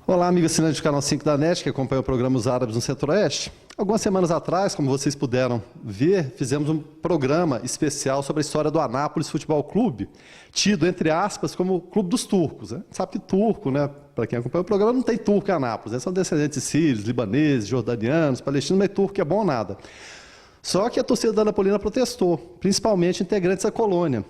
Olá, amigo assinante do Canal 5 da NET, que acompanha o programa Os Árabes no Centro-Oeste. Algumas semanas atrás, como vocês puderam ver, fizemos um programa especial sobre a história do Anápolis Futebol Clube, tido, entre aspas, como o Clube dos Turcos. Né? Sabe que turco, né? Para quem acompanha o programa, não tem turco em Anápolis. Né? São descendentes de sírios, libaneses, jordanianos, palestinos, mas turco é bom ou nada. Só que a torcida da Anapolina protestou, principalmente integrantes da colônia,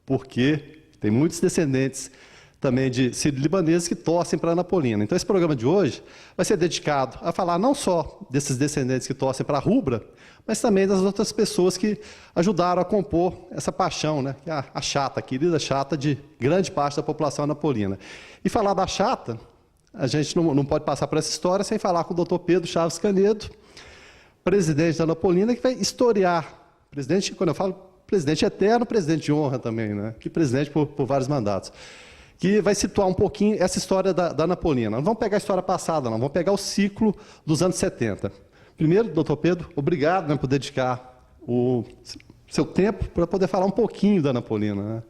porque tem muitos descendentes também de sírio-libaneses que torcem para a Anapolina. Então, esse programa de hoje vai ser dedicado a falar não só desses descendentes que torcem para a Rubra, mas também das outras pessoas que ajudaram a compor essa paixão, né? Que é a chata, a querida chata de grande parte da população anapolina. E falar da chata, a gente não pode passar por essa história sem falar com o Dr. Pedro Chaves Canedo, presidente da Anapolina, que vai historiar, presidente, quando eu falo presidente eterno, presidente de honra também, né? Que presidente por vários mandatos, que vai situar um pouquinho essa história da Anapolina. Não vamos pegar a história passada, não, vamos pegar o ciclo dos anos 70. Primeiro, doutor Pedro, obrigado, né, por dedicar o seu tempo para poder falar um pouquinho da Anapolina. Né?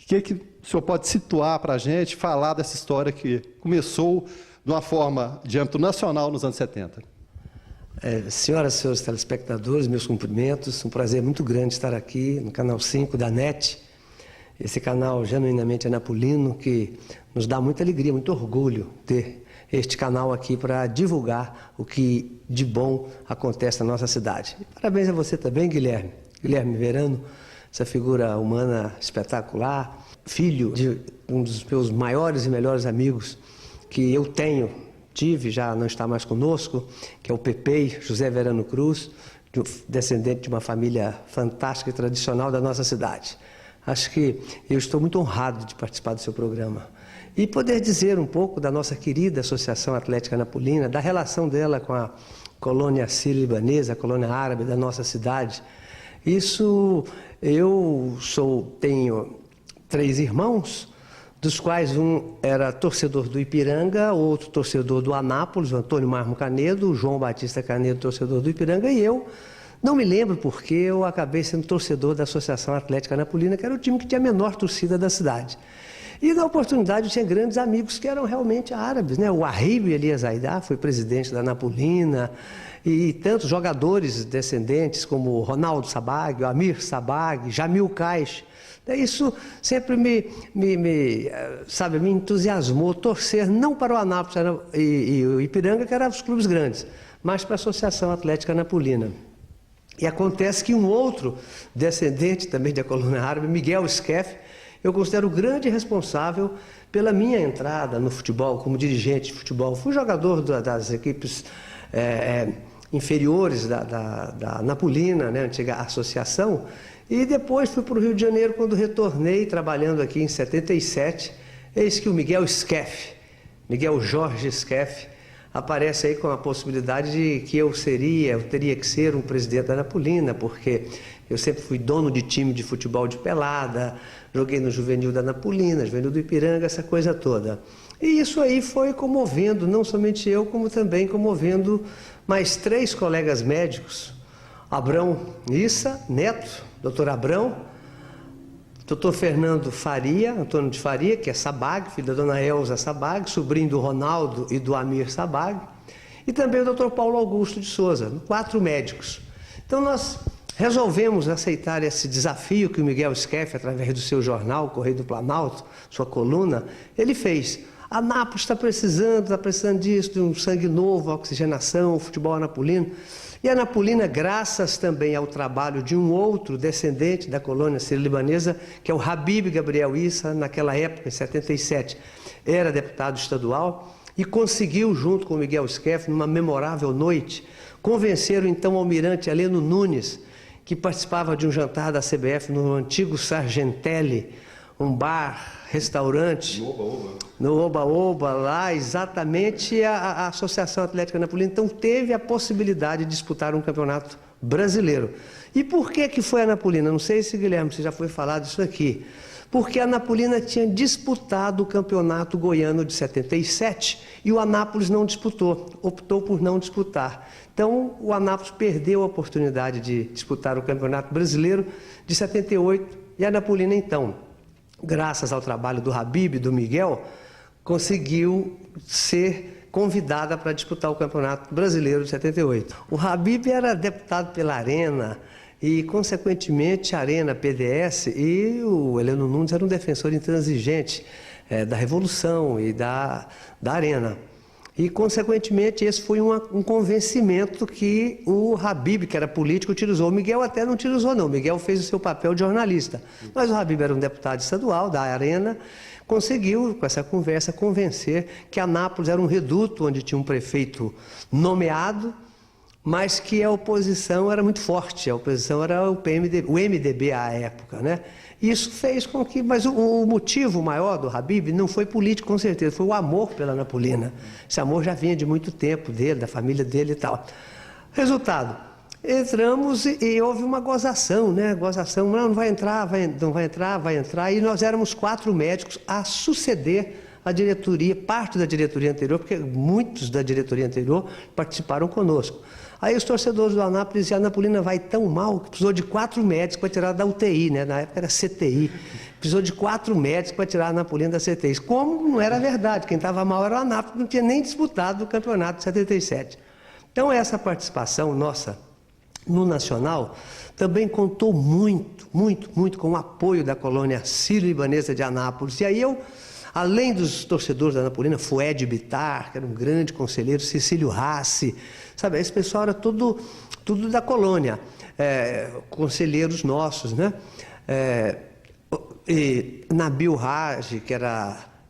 O que o senhor pode situar para a gente, falar dessa história que começou de uma forma de âmbito nacional nos anos 70? Senhoras e senhores telespectadores, meus cumprimentos. Um prazer muito grande estar aqui no Canal 5 da NET, esse canal genuinamente anapolino, que nos dá muita alegria, muito orgulho ter este canal aqui para divulgar o que de bom acontece na nossa cidade. E parabéns a você também, Guilherme Verano, essa figura humana espetacular, filho de um dos meus maiores e melhores amigos que eu tive, já não está mais conosco, que é o Pepei, José Verano Cruz, descendente de uma família fantástica e tradicional da nossa cidade. Acho que eu estou muito honrado de participar do seu programa e poder dizer um pouco da nossa querida Associação Atlética Anapolina, da relação dela com a colônia sírio-libanesa, a colônia árabe da nossa cidade. Tenho 3 irmãos, dos quais um era torcedor do Ipiranga, outro torcedor do Anápolis, o Antônio Marmo Canedo, o João Batista Canedo, torcedor do Ipiranga, e eu. Não me lembro porque eu acabei sendo torcedor da Associação Atlética Anapolina, que era o time que tinha a menor torcida da cidade. E na oportunidade eu tinha grandes amigos que eram realmente árabes, né? O Arrib Elias Aidar foi presidente da Anapolina, e tantos jogadores descendentes como Ronaldo Sabag, Amir Sabag, Jamil Cais. Isso sempre me entusiasmou torcer não para o Anápolis e o Ipiranga, que eram os clubes grandes, mas para a Associação Atlética Anapolina. E acontece que um outro descendente também da colônia árabe, Miguel Skeff, eu considero o grande responsável pela minha entrada no futebol, como dirigente de futebol. Fui jogador das equipes inferiores da Anapolina, né, antiga associação, e depois fui para o Rio de Janeiro quando retornei, trabalhando aqui em 77. Eis que o Miguel Jorge Skeff, aparece aí com a possibilidade de que eu teria que ser um presidente da Anapolina, porque eu sempre fui dono de time de futebol de pelada, joguei no juvenil da Anapolina, juvenil do Ipiranga, essa coisa toda. E isso aí foi comovendo, não somente eu, como também comovendo mais 3 colegas médicos, Abrão Issa Neto, doutor Abrão, doutor Fernando Faria, Antônio de Faria, que é Sabag, filho da dona Elza Sabag, sobrinho do Ronaldo e do Amir Sabag, e também o doutor Paulo Augusto de Souza, 4 médicos. Então nós resolvemos aceitar esse desafio que o Miguel Skeff, através do seu jornal, Correio do Planalto, sua coluna, ele fez. A Anápolis está precisando disso, de um sangue novo, oxigenação, futebol anapolino. E a Anapolina, graças também ao trabalho de um outro descendente da colônia sírio-libanesa, que é o Habib Gabriel Issa, naquela época, em 77, era deputado estadual, e conseguiu, junto com o Miguel Skeff, numa memorável noite, convencer o então almirante Heleno Nunes, que participava de um jantar da CBF no antigo Sargentelli, um bar, restaurante, no Oba-Oba, lá exatamente a Associação Atlética Anapolina. Então teve a possibilidade de disputar um campeonato brasileiro. E por que foi a Anapolina? Não sei se, Guilherme, você já foi falar disso aqui. Porque a Anapolina tinha disputado o campeonato goiano de 77 e o Anápolis não disputou, optou por não disputar. Então o Anápolis perdeu a oportunidade de disputar o campeonato brasileiro de 78 e a Anapolina então, graças ao trabalho do Habib e do Miguel, conseguiu ser convidada para disputar o Campeonato Brasileiro de 78. O Habib era deputado pela Arena e, consequentemente, a Arena, PDS, e o Heleno Nunes era um defensor intransigente da Revolução e da Arena. E, consequentemente, esse foi um convencimento que o Habib, que era político, utilizou. O Miguel até não utilizou, não. O Miguel fez o seu papel de jornalista. Mas o Habib era um deputado estadual da Arena, conseguiu, com essa conversa, convencer que Anápolis era um reduto onde tinha um prefeito nomeado, mas que a oposição era muito forte. A oposição era o MDB à época, né? Isso fez com que... Mas o motivo maior do Habib não foi político, com certeza, foi o amor pela Anapolina. Esse amor já vinha de muito tempo dele, da família dele e tal. Resultado, entramos e houve uma gozação, né? Gozação, não vai entrar, não vai entrar, vai entrar. E nós éramos 4 médicos a suceder a diretoria, parte da diretoria anterior, porque muitos da diretoria anterior participaram conosco. Aí os torcedores do Anápolis diziam, a Anapolina vai tão mal que precisou de 4 médicos para tirar da UTI, né? Na época era CTI. Precisou de 4 médicos para tirar a Anapolina da CTI. Como não era verdade, quem estava mal era o Anápolis, não tinha nem disputado o campeonato de 77. Então essa participação nossa no Nacional também contou muito com o apoio da colônia sírio-libanesa de Anápolis. E aí eu, além dos torcedores da Anapolina, Fued Bitar, que era um grande conselheiro, Cecílio Rassi, sabe, esse pessoal era tudo da colônia, conselheiros nossos, né? E Nabil Raj,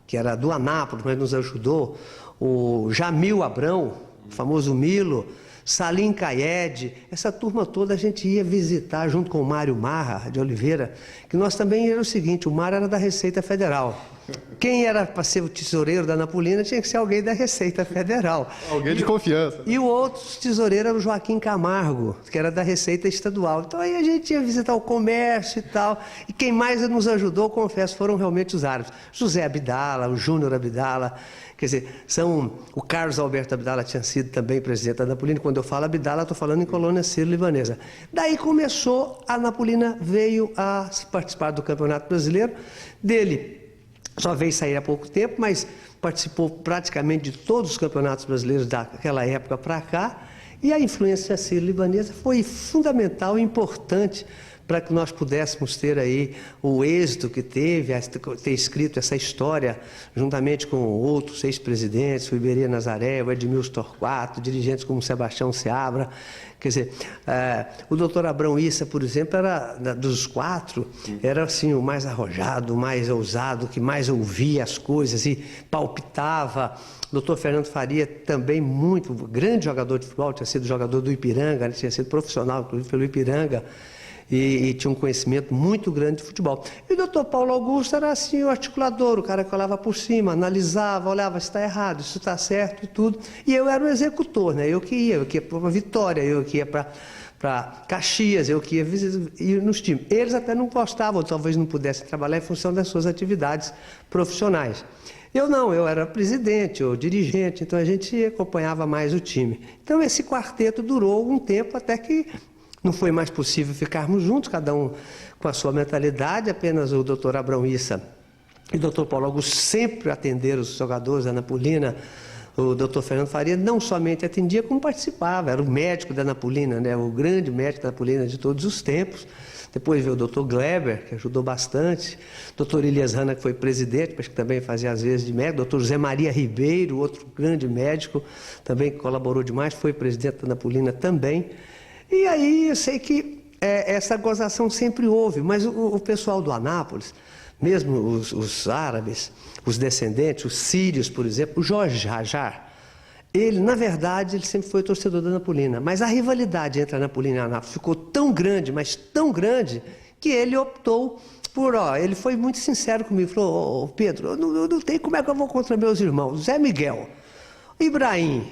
que era do Anápolis, mas nos ajudou, o Jamil Abrão, o famoso Milo, Salim Caied, essa turma toda a gente ia visitar junto com o Mário Marra de Oliveira, que nós também era o seguinte, o Mário era da Receita Federal. Quem era para ser o tesoureiro da Anapolina tinha que ser alguém da Receita Federal. Alguém de confiança. E o outro tesoureiro era o Joaquim Camargo, que era da Receita Estadual. Então aí a gente ia visitar o comércio e tal. E quem mais nos ajudou, confesso, foram realmente os árabes. José Abdala, o Júnior Abdala, quer dizer, o Carlos Alberto Abdala tinha sido também presidente da Anapolina. Quando eu falo Abdala, estou falando em colônia sírio-libanesa. Daí começou, a Anapolina veio a participar do Campeonato Brasileiro. Dele só veio sair há pouco tempo, mas participou praticamente de todos os campeonatos brasileiros daquela época para cá. E a influência sírio-libanesa foi fundamental e importante para que nós pudéssemos ter aí o êxito que teve, ter escrito essa história, juntamente com outros ex-presidentes, o Iberê Nazaré, o Edmilson Torquato, dirigentes como Sebastião Seabra. Quer dizer, o doutor Abrão Issa, por exemplo, era, dos 4, era assim, o mais arrojado, o mais ousado, que mais ouvia as coisas e palpitava. O doutor Fernando Faria, também muito grande jogador de futebol, tinha sido jogador do Ipiranga, né? Tinha sido profissional, inclusive, pelo Ipiranga. E tinha um conhecimento muito grande de futebol. E o doutor Paulo Augusto era assim, o articulador, o cara que olhava por cima, analisava, olhava se está errado, isso está certo e tudo. E eu era o executor, né? Eu que ia para Vitória, eu que ia para Caxias, eu que ia nos times. Eles até não gostavam, talvez não pudessem trabalhar em função das suas atividades profissionais. Eu não, eu era presidente ou dirigente, então a gente acompanhava mais o time. Então esse quarteto durou um tempo até que não foi mais possível ficarmos juntos, cada um com a sua mentalidade, apenas o doutor Abrão Issa e o doutor Paulo Augusto sempre atenderam os jogadores da Anapolina. O doutor Fernando Faria não somente atendia, como participava, era o médico da Anapolina, né? O grande médico da Anapolina de todos os tempos. Depois veio o doutor Gleber, que ajudou bastante, o doutor Elias Hanna, que foi presidente, mas que também fazia às vezes de médico, o doutor José Maria Ribeiro, outro grande médico, também que colaborou demais, foi presidente da Anapolina também. E aí eu sei que essa gozação sempre houve, mas o pessoal do Anápolis, mesmo os árabes, os descendentes, os sírios, por exemplo, o Jorge Rajar, ele, na verdade, ele sempre foi torcedor da Anapolina, mas a rivalidade entre a Anapolina e a Anápolis ficou tão grande, mas tão grande, que ele optou por, ele foi muito sincero comigo, falou, Pedro, eu não tenho como é que eu vou contra meus irmãos, Zé Miguel, Ibrahim,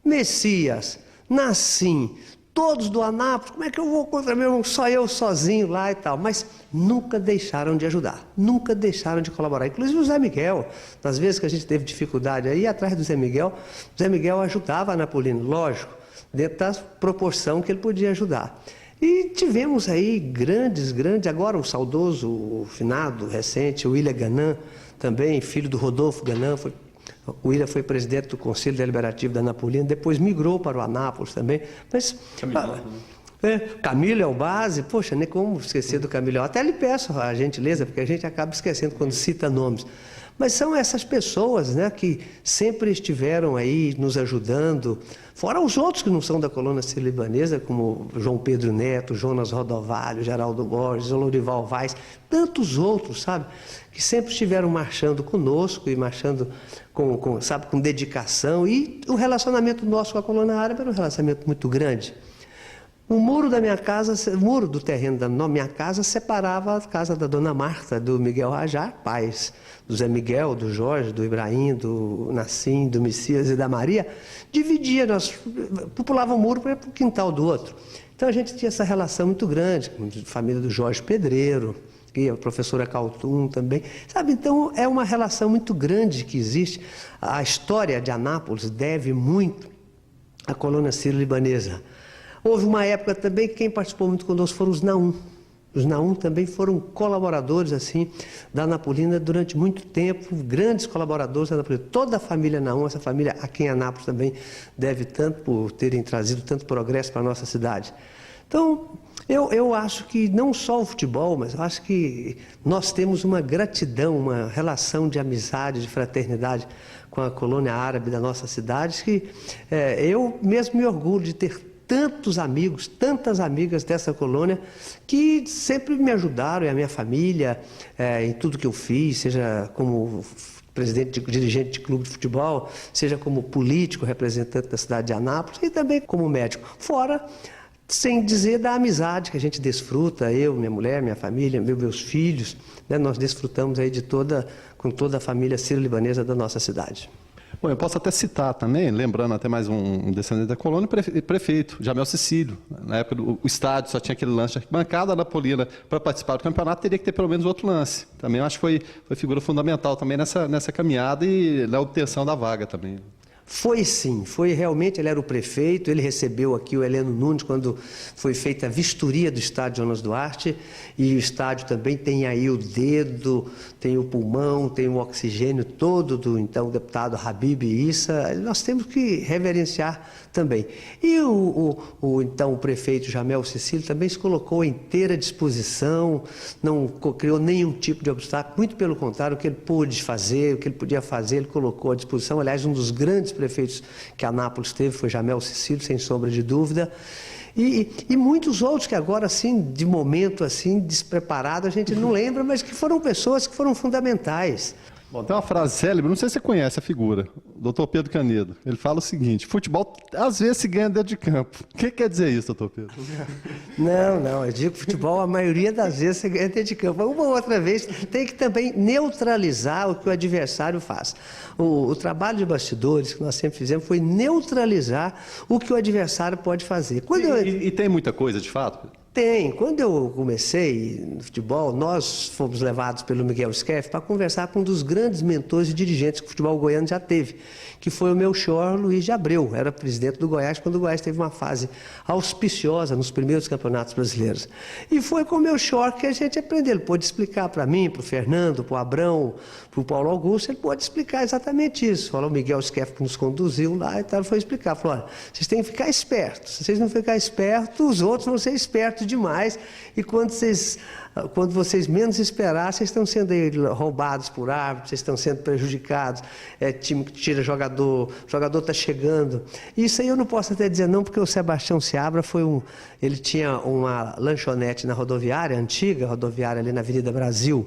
Messias, Nassim, todos do Anápolis, como é que eu vou contra meu irmão, só eu sozinho lá e tal, mas nunca deixaram de ajudar, nunca deixaram de colaborar, inclusive o Zé Miguel, nas vezes que a gente teve dificuldade aí, atrás do Zé Miguel ajudava a Anapolina, lógico, dentro da proporção que ele podia ajudar. E tivemos aí grandes, agora o saudoso, o finado, recente, o William Ganan, também filho do Rodolfo Ganan, foi O William foi presidente do Conselho Deliberativo da Anapolina, depois migrou para o Anápolis também. Mas Camilo é o base, poxa, nem como esquecer do Camilo. Eu até lhe peço a gentileza, porque a gente acaba esquecendo quando cita nomes. Mas são essas pessoas, né, que sempre estiveram aí nos ajudando, fora os outros que não são da colônia sírio-libanesa, como João Pedro Neto, Jonas Rodovalho, Geraldo Borges, Olorival Vaz, tantos outros, sabe, que sempre estiveram marchando conosco e marchando com dedicação. E o relacionamento nosso com a colônia árabe era um relacionamento muito grande. O muro da minha casa, o muro do terreno da minha casa separava a casa da dona Marta, do Miguel Rajar, pais do Zé Miguel, do Jorge, do Ibrahim, do Nassim, do Messias e da Maria. Dividia, nós pulávamos o muro para ir para o quintal do outro. Então a gente tinha essa relação muito grande, com a família do Jorge Pedreiro, e a professora Caltum também. Sabe, então é uma relação muito grande que existe. A história de Anápolis deve muito à colônia sírio-libanesa. Houve uma época também que quem participou muito conosco foram os Naum. Os Naum também foram colaboradores assim da Anapolina durante muito tempo, grandes colaboradores da Anapolina. Toda a família Naum, essa família aqui em Anápolis também deve tanto por terem trazido tanto progresso para a nossa cidade. Então, eu acho que não só o futebol, mas eu acho que nós temos uma gratidão, uma relação de amizade, de fraternidade com a colônia árabe da nossa cidade, que eu mesmo me orgulho de ter tantos amigos, tantas amigas dessa colônia que sempre me ajudaram, e a minha família, em tudo que eu fiz, seja como dirigente de clube de futebol, seja como político, representante da cidade de Anápolis e também como médico. Fora, sem dizer da amizade que a gente desfruta, eu, minha mulher, minha família, meus filhos, né, nós desfrutamos aí com toda a família sírio-libanesa da nossa cidade. Bom, eu posso até citar também, lembrando até mais um descendente da colônia, prefeito, Jamel Cecílio. Na época o estádio só tinha aquele lance de arquibancada, a Anapolina, para participar do campeonato, teria que ter pelo menos outro lance. Também eu acho que foi figura fundamental também nessa caminhada e na obtenção da vaga também. Foi sim, foi realmente, ele era o prefeito, ele recebeu aqui o Heleno Nunes quando foi feita a vistoria do estádio Jonas Duarte, e o estádio também tem aí o dedo, tem o pulmão, tem o oxigênio todo do então deputado Habib Issa, nós temos que reverenciar também. E então o prefeito Jamel Cecílio também se colocou à inteira disposição, não criou nenhum tipo de obstáculo, muito pelo contrário, o que ele pôde fazer, o que ele podia fazer, ele colocou à disposição. Aliás, um dos grandes prefeitos que Anápolis teve foi Jamel Cecílio, sem sombra de dúvida. E muitos outros que agora, assim, de momento, assim, despreparado, a gente não lembra, mas que foram pessoas que foram fundamentais. Bom, tem uma frase célebre, não sei se você conhece a figura, o Dr. Pedro Canedo. Ele fala o seguinte: futebol às vezes se ganha dentro de campo. O que quer dizer isso, Dr. Pedro? Não, eu digo que futebol a maioria das vezes se ganha dentro de campo. Uma ou outra vez tem que também neutralizar o que o adversário faz. O trabalho de bastidores que nós sempre fizemos foi neutralizar o que o adversário pode fazer. E tem muita coisa, de fato? Tem. Quando eu comecei no futebol, nós fomos levados pelo Miguel Skeff para conversar com um dos grandes mentores e dirigentes que o futebol goiano já teve, que foi o Melchior Luiz de Abreu. Era presidente do Goiás quando o Goiás teve uma fase auspiciosa nos primeiros campeonatos brasileiros. E foi com o Melchior que a gente aprendeu. Ele pôde explicar para mim, para o Fernando, para o Abrão, para o Paulo Augusto, ele pôde explicar exatamente isso. Falou, o Miguel Skeff nos conduziu lá e tal, ele foi explicar. Falou, olha, vocês têm que ficar espertos. Se vocês não ficarem espertos, os outros vão ser espertos demais, e quando vocês menos esperar, vocês estão sendo roubados por árbitros, vocês estão sendo prejudicados, time que tira jogador, o jogador está chegando. Isso aí eu não posso até dizer não, porque o Sebastião Seabra ele tinha uma lanchonete na rodoviária, antiga rodoviária ali na Avenida Brasil,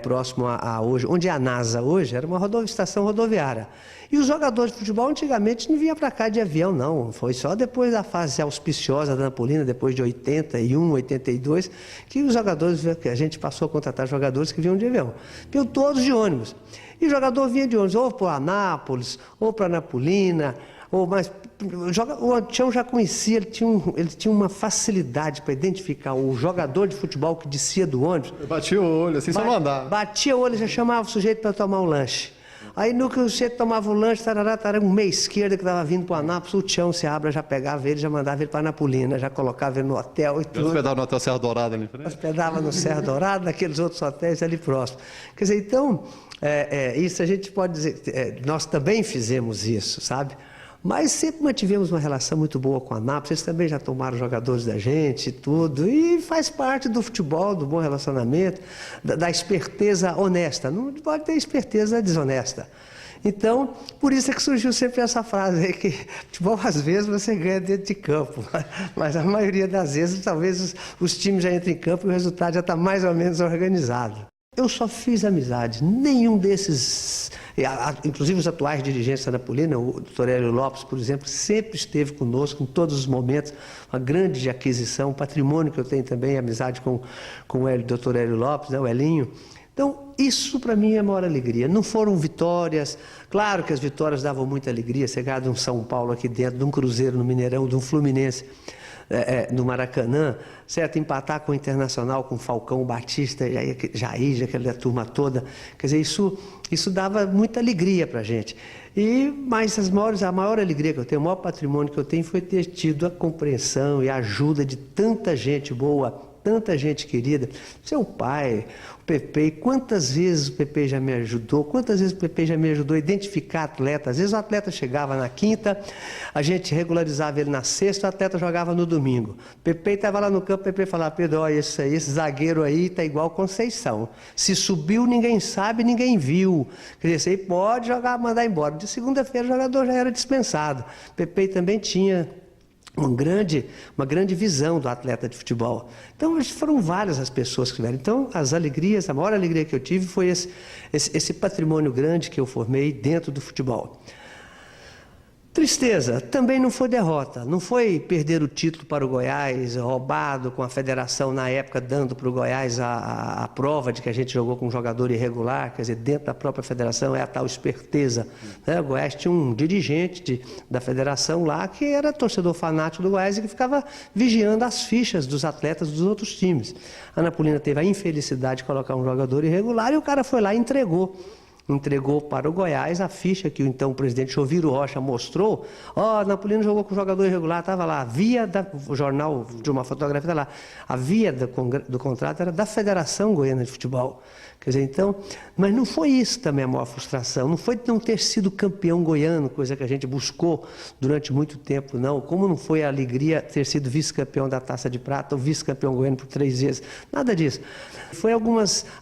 próximo a hoje, onde é a NASA hoje, era uma estação rodoviária. E os jogadores de futebol antigamente não vinham para cá de avião, não. Foi só depois da fase auspiciosa da Anapolina, depois de 81, 82, que os jogadores, que a gente passou a contratar jogadores que vinham de avião. Vinham todos de ônibus. E o jogador vinha de ônibus ou para Anápolis, ou para Anapolina, o Tião já conhecia, ele tinha uma facilidade para identificar o jogador de futebol que descia do ônibus. Eu batia o olho, assim, só não andar. Batia o olho, já chamava o sujeito para tomar um lanche. Aí no que o sujeito tomava o lanche, um meia esquerda que estava vindo para o Anápolis, o Tião Seabra já pegava ele, já mandava ele para a Anapolina, já colocava ele no hotel e tudo. Hospedava no Hotel Serra Dourada ali em frente? Hospedava no Serra Dourada, naqueles outros hotéis ali próximos. Quer dizer, então, isso a gente pode dizer, nós também fizemos isso, sabe? Mas sempre mantivemos uma relação muito boa com a Anápolis, eles também já tomaram jogadores da gente e tudo, e faz parte do futebol, do bom relacionamento, da esperteza honesta, não pode ter esperteza desonesta. Então, por isso é que surgiu sempre essa frase aí, que futebol às vezes você ganha dentro de campo, mas a maioria das vezes talvez os times já entram em campo e o resultado já está mais ou menos organizado. Eu só fiz amizade, nenhum desses, inclusive os atuais dirigentes da Anapolina, o Dr. Hélio Lopes, por exemplo, sempre esteve conosco em todos os momentos, uma grande aquisição, um patrimônio que eu tenho também, amizade com o Dr. Hélio Lopes, né, o Elinho. Então, isso para mim é a maior alegria. Não foram vitórias, claro que as vitórias davam muita alegria, você ganhar de um São Paulo aqui dentro, de um Cruzeiro no Mineirão, de um Fluminense no Maracanã, certo? Empatar com o Internacional, com o Falcão, o Batista, Jair, aquela turma toda. Quer dizer, isso dava muita alegria para a gente. Mas a maior alegria que eu tenho, o maior patrimônio que eu tenho foi ter tido a compreensão e a ajuda de tanta gente boa, tanta gente querida, seu pai, o Pepe, quantas vezes o Pepe já me ajudou, quantas vezes o Pepe já me ajudou a identificar atleta. Às vezes o atleta chegava na quinta, a gente regularizava ele na sexta, o atleta jogava no domingo. O Pepe estava lá no campo, o Pepe falava, Pedro, olha esse zagueiro aí está igual Conceição. Se subiu, ninguém sabe, ninguém viu. Quer dizer, aí pode jogar, mandar embora. De segunda-feira o jogador já era dispensado. O Pepe também tinha uma grande visão do atleta de futebol. Então, foram várias as pessoas que tiveram. Então, as alegrias, a maior alegria que eu tive foi esse patrimônio grande que eu formei dentro do futebol. Tristeza, também não foi derrota, não foi perder o título para o Goiás, roubado com a federação na época, dando para o Goiás a prova de que a gente jogou com um jogador irregular, quer dizer, dentro da própria federação é a tal esperteza. Né? O Goiás tinha um dirigente da federação lá que era torcedor fanático do Goiás e que ficava vigiando as fichas dos atletas dos outros times. A Anapolina teve a infelicidade de colocar um jogador irregular e o cara foi lá e entregou para o Goiás a ficha que então o presidente Choviro Rocha mostrou. Ó, Anapolina jogou com jogador irregular, estava lá, a via o jornal de uma fotografia, está lá, a via do contrato era da Federação Goiana de Futebol. Quer dizer, então, mas não foi isso também a maior frustração, não foi não ter sido campeão goiano, coisa que a gente buscou durante muito tempo, não, como não foi a alegria ter sido vice-campeão da Taça de Prata ou vice-campeão goiano por 3 vezes, nada disso. Foi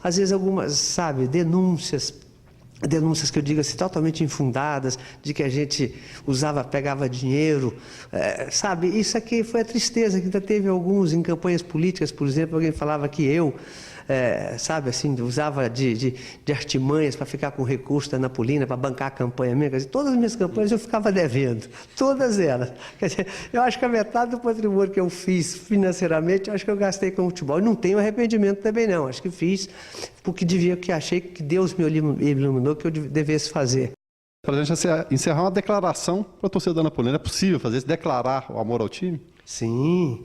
às vezes algumas, sabe, denúncias que eu digo assim, totalmente infundadas, de que a gente pegava dinheiro, sabe? Isso aqui foi a tristeza, que ainda teve alguns em campanhas políticas, por exemplo, alguém falava que eu, sabe assim, usava de artimanhas para ficar com recurso da Anapolina, para bancar a campanha minha. Quer dizer, todas as minhas campanhas eu ficava devendo, todas elas. Quer dizer, eu acho que a metade do patrimônio que eu fiz financeiramente, eu acho que eu gastei com o futebol. E não tenho arrependimento também não, acho que fiz porque achei que Deus me iluminou que eu devesse fazer. Para a gente encerrar uma declaração para a torcida da Anapolina, é possível fazer isso, declarar o amor ao time? Sim,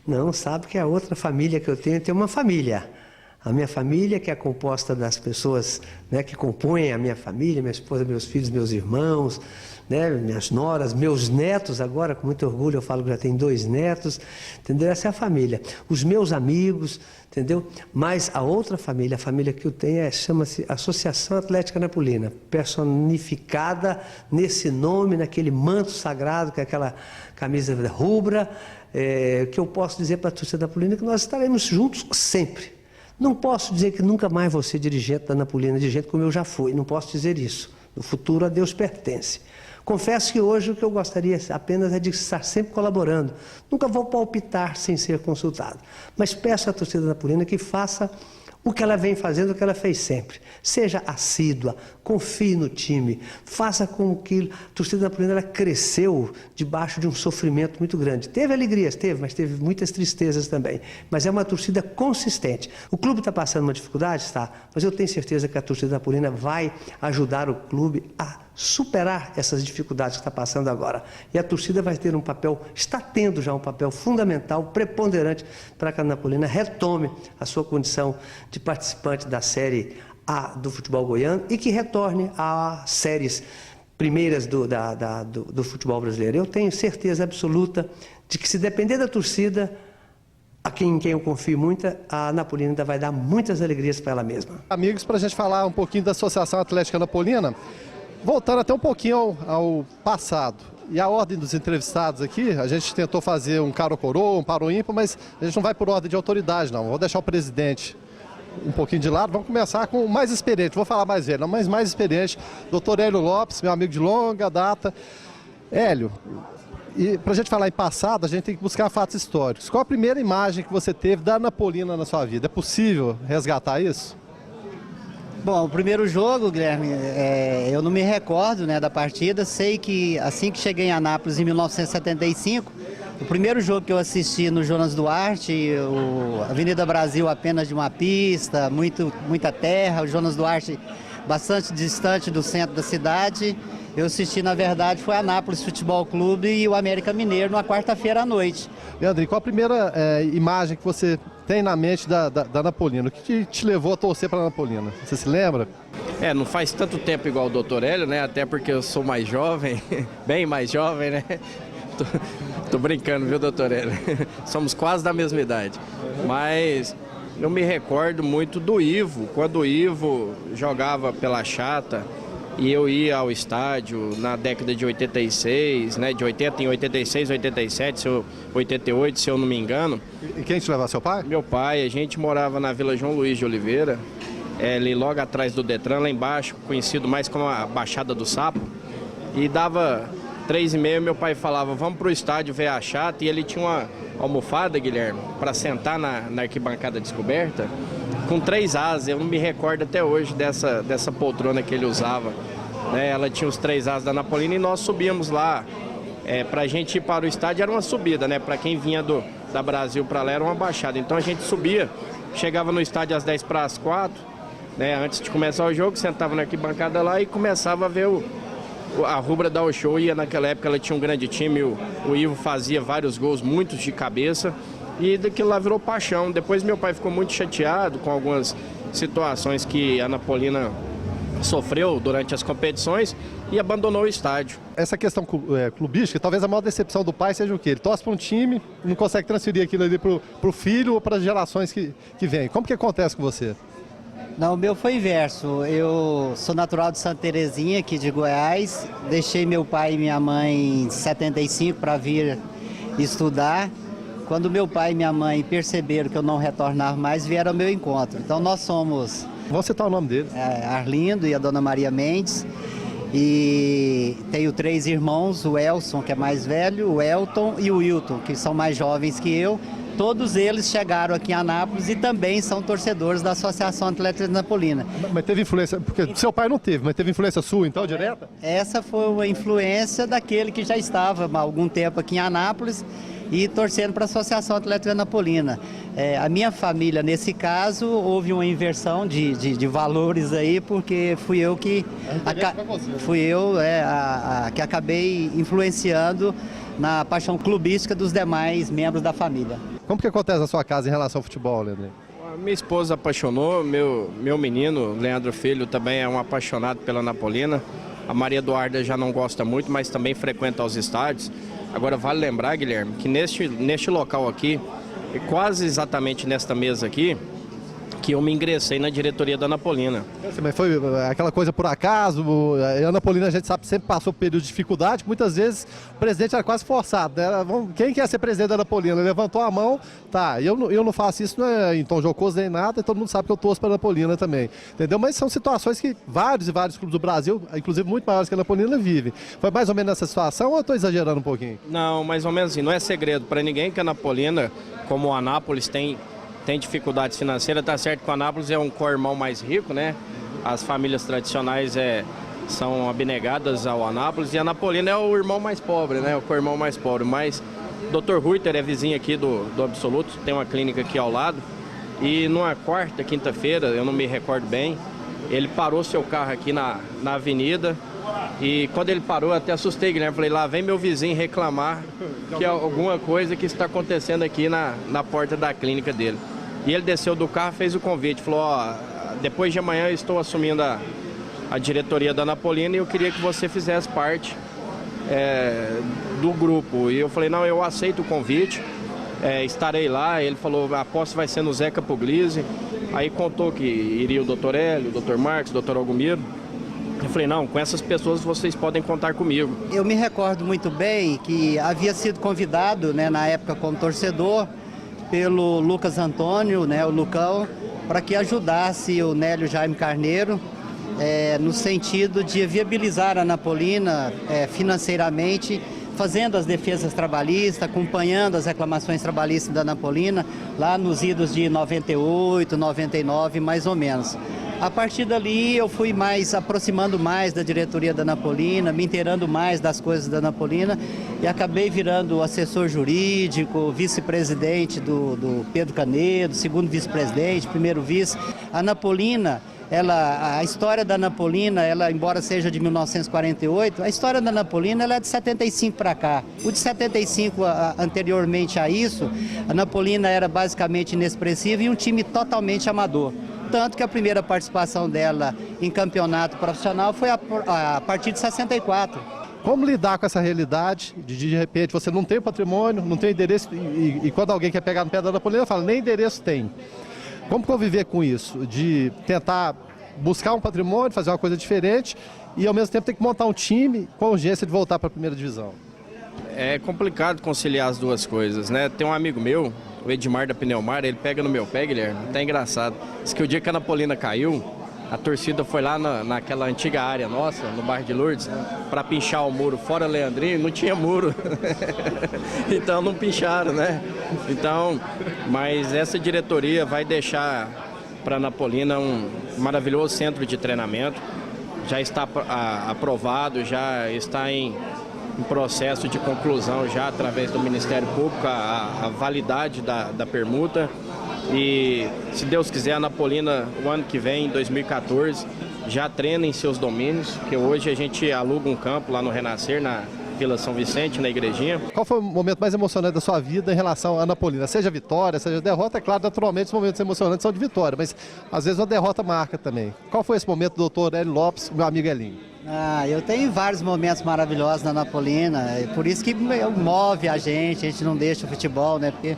não, sabe que a outra família que eu tenho uma família. A minha família, que é composta das pessoas, né, que compõem a minha família, minha esposa, meus filhos, meus irmãos, né, minhas noras, meus netos, agora com muito orgulho eu falo que já tenho 2 netos, entendeu? Essa é a família. Os meus amigos, entendeu? Mas a outra família, a família que eu tenho chama-se Associação Atlética Anapolina, personificada nesse nome, naquele manto sagrado, que é aquela camisa rubra, que eu posso dizer para a torcida Anapolina que nós estaremos juntos sempre. Não posso dizer que nunca mais vou ser dirigente da Anapolina, dirigente como eu já fui, não posso dizer isso. No futuro a Deus pertence. Confesso que hoje o que eu gostaria apenas é de estar sempre colaborando. Nunca vou palpitar sem ser consultado. Mas peço à torcida da Anapolina que faça o que ela vem fazendo, o que ela fez sempre. Seja assídua, confie no time, faça com que a torcida da Anapolina cresceu debaixo de um sofrimento muito grande. Teve alegrias, mas teve muitas tristezas também. Mas é uma torcida consistente. O clube está passando uma dificuldade? Está. Mas eu tenho certeza que a torcida da Anapolina vai ajudar o clube a superar essas dificuldades que está passando agora. E a torcida vai ter está tendo já um papel fundamental, preponderante, para que a Anapolina retome a sua condição de participante da Série A do futebol goiano e que retorne às séries primeiras do futebol brasileiro. Eu tenho certeza absoluta de que, se depender da torcida, em quem eu confio muito, a Anapolina ainda vai dar muitas alegrias para ela mesma. Amigos, para a gente falar um pouquinho da Associação Atlética Anapolina, voltando até um pouquinho ao passado. E a ordem dos entrevistados aqui, a gente tentou fazer um cara ou coroa, um par ou ímpar, mas a gente não vai por ordem de autoridade, não. Vou deixar o presidente um pouquinho de lado, vamos começar com o mais experiente, vou falar mais velho, não, mas mais experiente, doutor Hélio Lopes, meu amigo de longa data. Hélio, e para a gente falar em passado, a gente tem que buscar fatos históricos. Qual a primeira imagem que você teve da Anapolina na sua vida? É possível resgatar isso? Bom, o primeiro jogo, Guilherme, eu não me recordo, né, da partida. Sei que assim que cheguei em Anápolis em 1975, o primeiro jogo que eu assisti no Jonas Duarte, Avenida Brasil apenas de uma pista, muita terra, o Jonas Duarte bastante distante do centro da cidade. Eu assisti, na verdade, foi Anápolis Futebol Clube e o América Mineiro numa quarta-feira à noite. Leandro, e qual a primeira imagem que você tem na mente da Anapolina? O que te levou a torcer para a Anapolina? Você se lembra? Não faz tanto tempo igual o doutor Hélio, né? Até porque eu sou mais jovem, bem mais jovem, né? Tô brincando, viu, doutor Hélio? Somos quase da mesma idade. Mas eu me recordo muito do Ivo, quando o Ivo jogava pela Chata e eu ia ao estádio na década de 86, né? De 80 em 86, 87, 88, se eu não me engano. E quem te levava, seu pai? Meu pai, a gente morava na Vila João Luiz de Oliveira, ali logo atrás do Detran, lá embaixo, conhecido mais como a Baixada do Sapo. E dava 3h30, meu pai falava, vamos pro estádio ver a Chata, e ele tinha uma almofada, Guilherme, para sentar na arquibancada descoberta, com 3 asas. Eu não me recordo até hoje dessa poltrona que ele usava, né? Ela tinha os 3 asas da Anapolina e nós subíamos lá. Pra gente ir para o estádio era uma subida, né? Para quem vinha da Brasil para lá era uma baixada. Então a gente subia, chegava no estádio às 3:50, né? Antes de começar o jogo, sentava na arquibancada lá e começava a ver a Rubra dar o show. E naquela época ela tinha um grande time, o Ivo fazia vários gols, muitos de cabeça. E daquilo lá virou paixão. Depois meu pai ficou muito chateado com algumas situações que a Anapolina sofreu durante as competições e abandonou o estádio. Essa questão clubística, talvez a maior decepção do pai seja o quê? Ele torce para um time, não consegue transferir aquilo ali para o filho ou para as gerações que vêm. Como que acontece com você? Não, o meu foi inverso. Eu sou natural de Santa Terezinha, aqui de Goiás. Deixei meu pai e minha mãe em 75 para vir estudar. Quando meu pai e minha mãe perceberam que eu não retornava mais, vieram ao meu encontro. Então nós somos... Vamos citar o nome deles. Arlindo e a dona Maria Mendes. E tenho 3 irmãos, o Elson, que é mais velho, o Elton e o Wilton, que são mais jovens que eu. Todos eles chegaram aqui em Anápolis e também são torcedores da Associação Atlética Anapolina. Mas teve influência, porque seu pai não teve, mas teve influência sua então, direta? Essa foi uma influência daquele que já estava há algum tempo aqui em Anápolis e torcendo para a Associação Atlética Anapolina. A minha família, nesse caso, houve uma inversão de valores aí, porque fui eu que acabei influenciando na paixão clubística dos demais membros da família. Como que acontece na sua casa em relação ao futebol, Leandro? Minha esposa apaixonou, meu menino, Leandro Filho, também é um apaixonado pela Anapolina. A Maria Eduarda já não gosta muito, mas também frequenta os estádios. Agora vale lembrar, Guilherme, que neste local aqui, quase exatamente nesta mesa aqui, que eu me ingressei na diretoria da Anapolina. Mas foi aquela coisa por acaso, a Anapolina a gente sabe sempre passou por período de dificuldade, muitas vezes o presidente era quase forçado, né? Quem quer ser presidente da Anapolina? Levantou a mão, tá, eu não faço isso, não é em tom jocoso nem nada, e todo mundo sabe que eu torço para a Anapolina também, entendeu? Mas são situações que vários e vários clubes do Brasil, inclusive muito maiores que a Anapolina, vivem. Foi mais ou menos nessa situação ou eu estou exagerando um pouquinho? Não, mais ou menos assim, não é segredo para ninguém que a Anapolina, como o Anápolis, tem dificuldades financeiras. Tá certo que o Anápolis é um co-irmão mais rico, né? As famílias tradicionais são abnegadas ao Anápolis e a Anapolina é o irmão mais pobre, né? O co-irmão mais pobre. Mas o Dr. Ruiter é vizinho aqui do Absoluto, tem uma clínica aqui ao lado. E numa quarta, quinta-feira, eu não me recordo bem, ele parou seu carro aqui na avenida. E quando ele parou, eu até assustei, Guilherme. Falei, lá vem meu vizinho reclamar que alguma coisa que está acontecendo aqui na porta da clínica dele. E ele desceu do carro, fez o convite, falou, depois de amanhã eu estou assumindo a diretoria da Anapolina e eu queria que você fizesse parte do grupo. E eu falei, não, eu aceito o convite. estarei lá. Ele falou, a posse vai ser no Zeca Puglisi. Aí contou que iria o Dr. Hélio, o Dr. Marcos, o Dr. Algumiro. Eu falei, não, com essas pessoas vocês podem contar comigo. Eu me recordo muito bem que havia sido convidado, né, na época como torcedor, pelo Lucas Antônio, né, o Lucão, para que ajudasse o Nélio Jaime Carneiro, no sentido de viabilizar a Anapolina financeiramente, fazendo as defesas trabalhistas, acompanhando as reclamações trabalhistas da Anapolina, lá nos idos de 98, 99, mais ou menos. A partir dali eu fui aproximando mais da diretoria da Anapolina, me inteirando mais das coisas da Anapolina e acabei virando assessor jurídico, vice-presidente do Pedro Canedo, segundo vice-presidente, primeiro vice. A Anapolina, a história da Anapolina, embora seja de 1948, a história da Anapolina é de 75 para cá. O de 75 anteriormente a isso, a Anapolina era basicamente inexpressiva e um time totalmente amador. Tanto que a primeira participação dela em campeonato profissional foi a partir de 64. Como lidar com essa realidade de repente, você não tem patrimônio, não tem endereço, e quando alguém quer pegar no pé da Anapolina, fala, nem endereço tem. Como conviver com isso? De tentar buscar um patrimônio, fazer uma coisa diferente e ao mesmo tempo ter que montar um time com urgência de voltar para a primeira divisão. É complicado conciliar as duas coisas, né? Tem um amigo meu, o Edmar da Pneumar, ele pega no meu pé, Guilherme, tá engraçado. Diz que o dia que a Anapolina caiu, a torcida foi lá naquela antiga área nossa, no bairro de Lourdes, para pinchar o muro. Fora Leandrinho, não tinha muro. Então não pincharam, né? Então, mas essa diretoria vai deixar para a Anapolina um maravilhoso centro de treinamento. Já está aprovado, já está em processo de conclusão já através do Ministério Público a validade da permuta. E, se Deus quiser, a Anapolina, o ano que vem, em 2014, já treina em seus domínios, que hoje a gente aluga um campo lá no Renascer, na Vila São Vicente, na Igrejinha. Qual foi o momento mais emocionante da sua vida em relação à Anapolina? Seja vitória, seja derrota, é claro, naturalmente os momentos emocionantes são de vitória, mas às vezes uma derrota marca também. Qual foi esse momento do Dr. Hélio Lopes, meu amigo Elinho? Eu tenho vários momentos maravilhosos na Anapolina, por isso que move a gente não deixa o futebol, né? Porque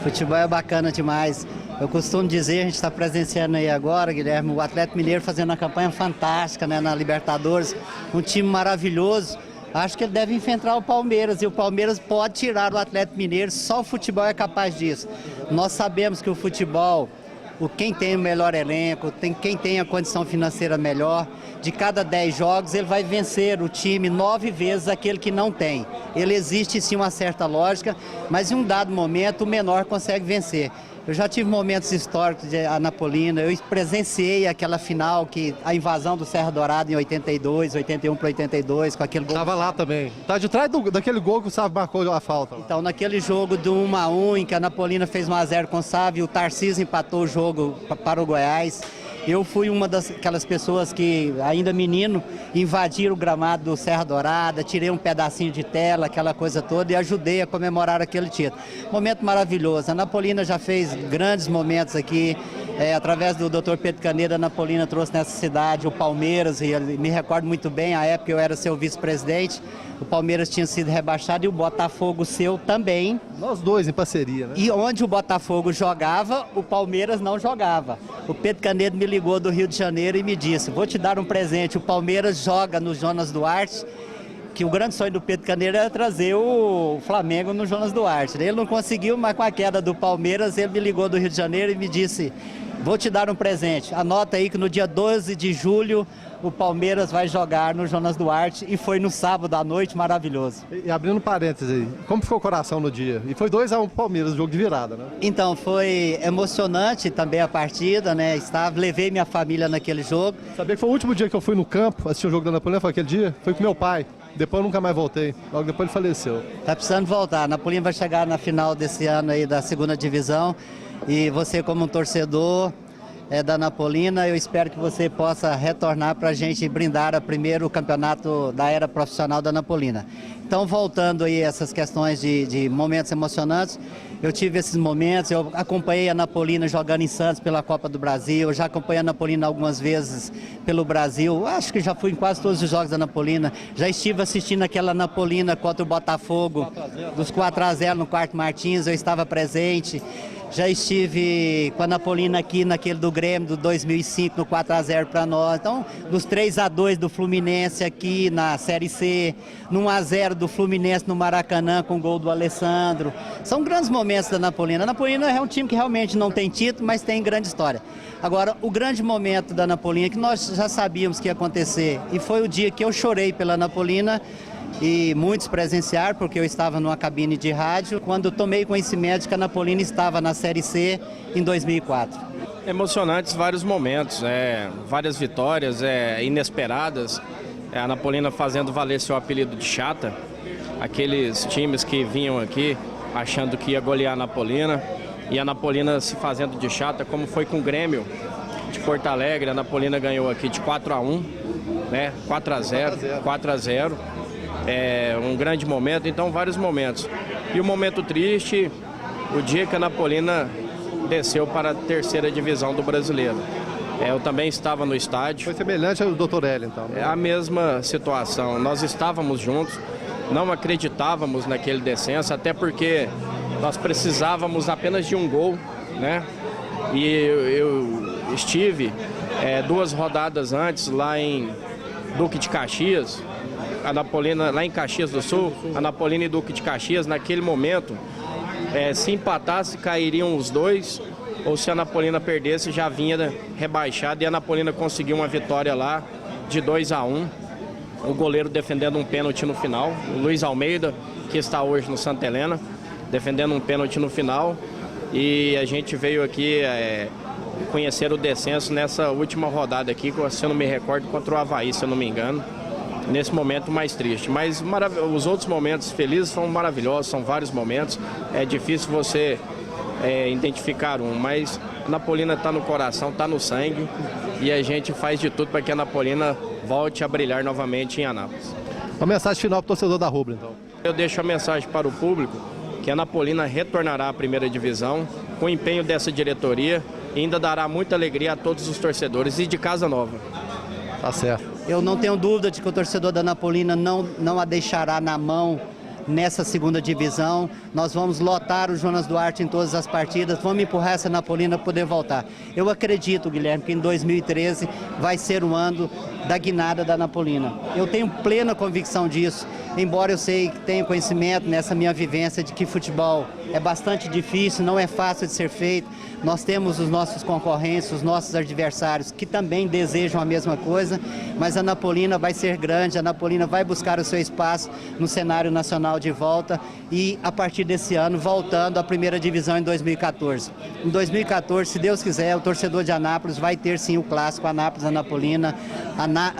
futebol é bacana demais. Eu costumo dizer, a gente está presenciando aí agora, Guilherme, o Atlético Mineiro fazendo uma campanha fantástica, né, na Libertadores, um time maravilhoso. Acho que ele deve enfrentar o Palmeiras, e o Palmeiras pode tirar o Atlético Mineiro, só o futebol é capaz disso. Nós sabemos que o futebol, quem tem o melhor elenco, quem tem a condição financeira melhor, de cada 10 jogos ele vai vencer o time 9 vezes aquele que não tem. Ele existe sim uma certa lógica, mas em um dado momento o menor consegue vencer. Eu já tive momentos históricos de Anapolina, eu presenciei aquela final, a invasão do Serra Dourada em 82, 81 para 82, com aquele gol. Estava lá também. Tá de trás daquele gol que o Sávio marcou a falta. Então, naquele jogo do 1-1, em que a Anapolina fez 1-0 com o Sávio, o Tarcísio empatou o jogo para o Goiás. Eu fui uma daquelas pessoas que, ainda menino, invadiram o gramado do Serra Dourada, tirei um pedacinho de tela, aquela coisa toda, e ajudei a comemorar aquele título. Momento maravilhoso. A Anapolina já fez grandes momentos aqui, através do Dr. Pedro Canedo, a Anapolina trouxe nessa cidade o Palmeiras, e me recordo muito bem, a época eu era seu vice-presidente, o Palmeiras tinha sido rebaixado e o Botafogo seu também. Nós dois em parceria, né? E onde o Botafogo jogava, o Palmeiras não jogava. O Pedro Canedo me ligou do Rio de Janeiro e me disse, vou te dar um presente, o Palmeiras joga no Jonas Duarte, que o grande sonho do Pedro Canedo era trazer o Flamengo no Jonas Duarte. Ele não conseguiu, mas com a queda do Palmeiras, ele me ligou do Rio de Janeiro e me disse, vou te dar um presente. Anota aí que no dia 12 de julho o Palmeiras vai jogar no Jonas Duarte, e foi no sábado à noite, maravilhoso. E abrindo parênteses aí, como ficou o coração no dia? E foi 2-1 pro Palmeiras, jogo de virada, né? Então, foi emocionante também a partida, né? Levei minha família naquele jogo. Sabia que foi o último dia que eu fui no campo, assistir o jogo da Anapolina, foi aquele dia? Foi com meu pai. Depois eu nunca mais voltei. Logo depois ele faleceu. Tá precisando voltar. A Anapolina vai chegar na final desse ano aí da segunda divisão. E você, como um torcedor da Anapolina, eu espero que você possa retornar para a gente brindar o primeiro campeonato da era profissional da Anapolina. Então, voltando aí a essas questões de momentos emocionantes, eu tive esses momentos, eu acompanhei a Napolina jogando em Santos pela Copa do Brasil, eu já acompanhei a Napolina algumas vezes pelo Brasil, acho que já fui em quase todos os jogos da Napolina, já estive assistindo aquela Napolina contra o Botafogo, dos 4-0 no Quarto Martins, eu estava presente. Já estive com a Napolina aqui naquele do Grêmio, do 2005, no 4-0 para nós. Então, dos 3-2 do Fluminense aqui na Série C, no 1-0 do Fluminense no Maracanã com o gol do Alessandro. São grandes momentos da Napolina. A Napolina é um time que realmente não tem título, mas tem grande história. Agora, o grande momento da Napolina, que nós já sabíamos que ia acontecer, e foi o dia que eu chorei pela Napolina, e muitos presenciaram, porque eu estava numa cabine de rádio, quando eu tomei conhecimento de que a Napolina estava na Série C em 2004. Emocionantes vários momentos, várias vitórias inesperadas, a Napolina fazendo valer seu apelido de chata, aqueles times que vinham aqui achando que ia golear a Napolina, e a Napolina se fazendo de chata, como foi com o Grêmio de Porto Alegre, a Napolina ganhou aqui de 4-1, 4-0. Um grande momento, então vários momentos. E o momento triste, o dia que a Napolina desceu para a 3ª divisão do Brasileiro. Eu também estava no estádio. Foi semelhante ao Dr. Hélio, então. É a mesma situação, nós estávamos juntos, não acreditávamos naquele descenso, até porque nós precisávamos apenas de um gol, né? E eu estive 2 rodadas antes lá em Duque de Caxias, a Napolina, lá em Caxias do Sul, a Napolina e Duque de Caxias, naquele momento, se empatasse, cairiam os dois, ou se a Napolina perdesse, já vinha rebaixada, e a Napolina conseguiu uma vitória lá de 2-1, o goleiro defendendo um pênalti no final, o Luiz Almeida, que está hoje no Santa Helena, defendendo um pênalti no final, e a gente veio aqui conhecer o descenso nessa última rodada aqui, se eu não me recordo, contra o Avaí, se eu não me engano. Nesse momento mais triste, mas os outros momentos felizes são maravilhosos, são vários momentos, é difícil você identificar um, mas a Napolina está no coração, está no sangue, e a gente faz de tudo para que a Napolina volte a brilhar novamente em Anápolis. Uma mensagem final para o torcedor da Rubra, então. Eu deixo a mensagem para o público que a Napolina retornará à 1ª divisão com o empenho dessa diretoria e ainda dará muita alegria a todos os torcedores e de Casa Nova. Tá certo. Eu não tenho dúvida de que o torcedor da Napolina não a deixará na mão nessa 2ª divisão. Nós vamos lotar o Jonas Duarte em todas as partidas, vamos empurrar essa Napolina para poder voltar. Eu acredito, Guilherme, que em 2013 vai ser o ano da guinada da Napolina. Eu tenho plena convicção disso, embora eu sei que tenho conhecimento nessa minha vivência de que futebol é bastante difícil, não é fácil de ser feito. Nós temos os nossos concorrentes, os nossos adversários que também desejam a mesma coisa, mas a Napolina vai ser grande, a Napolina vai buscar o seu espaço no cenário nacional de volta e a partir desse ano voltando à 1ª divisão em 2014. Em 2014, se Deus quiser, o torcedor de Anápolis vai ter sim o clássico Anápolis-Napolina,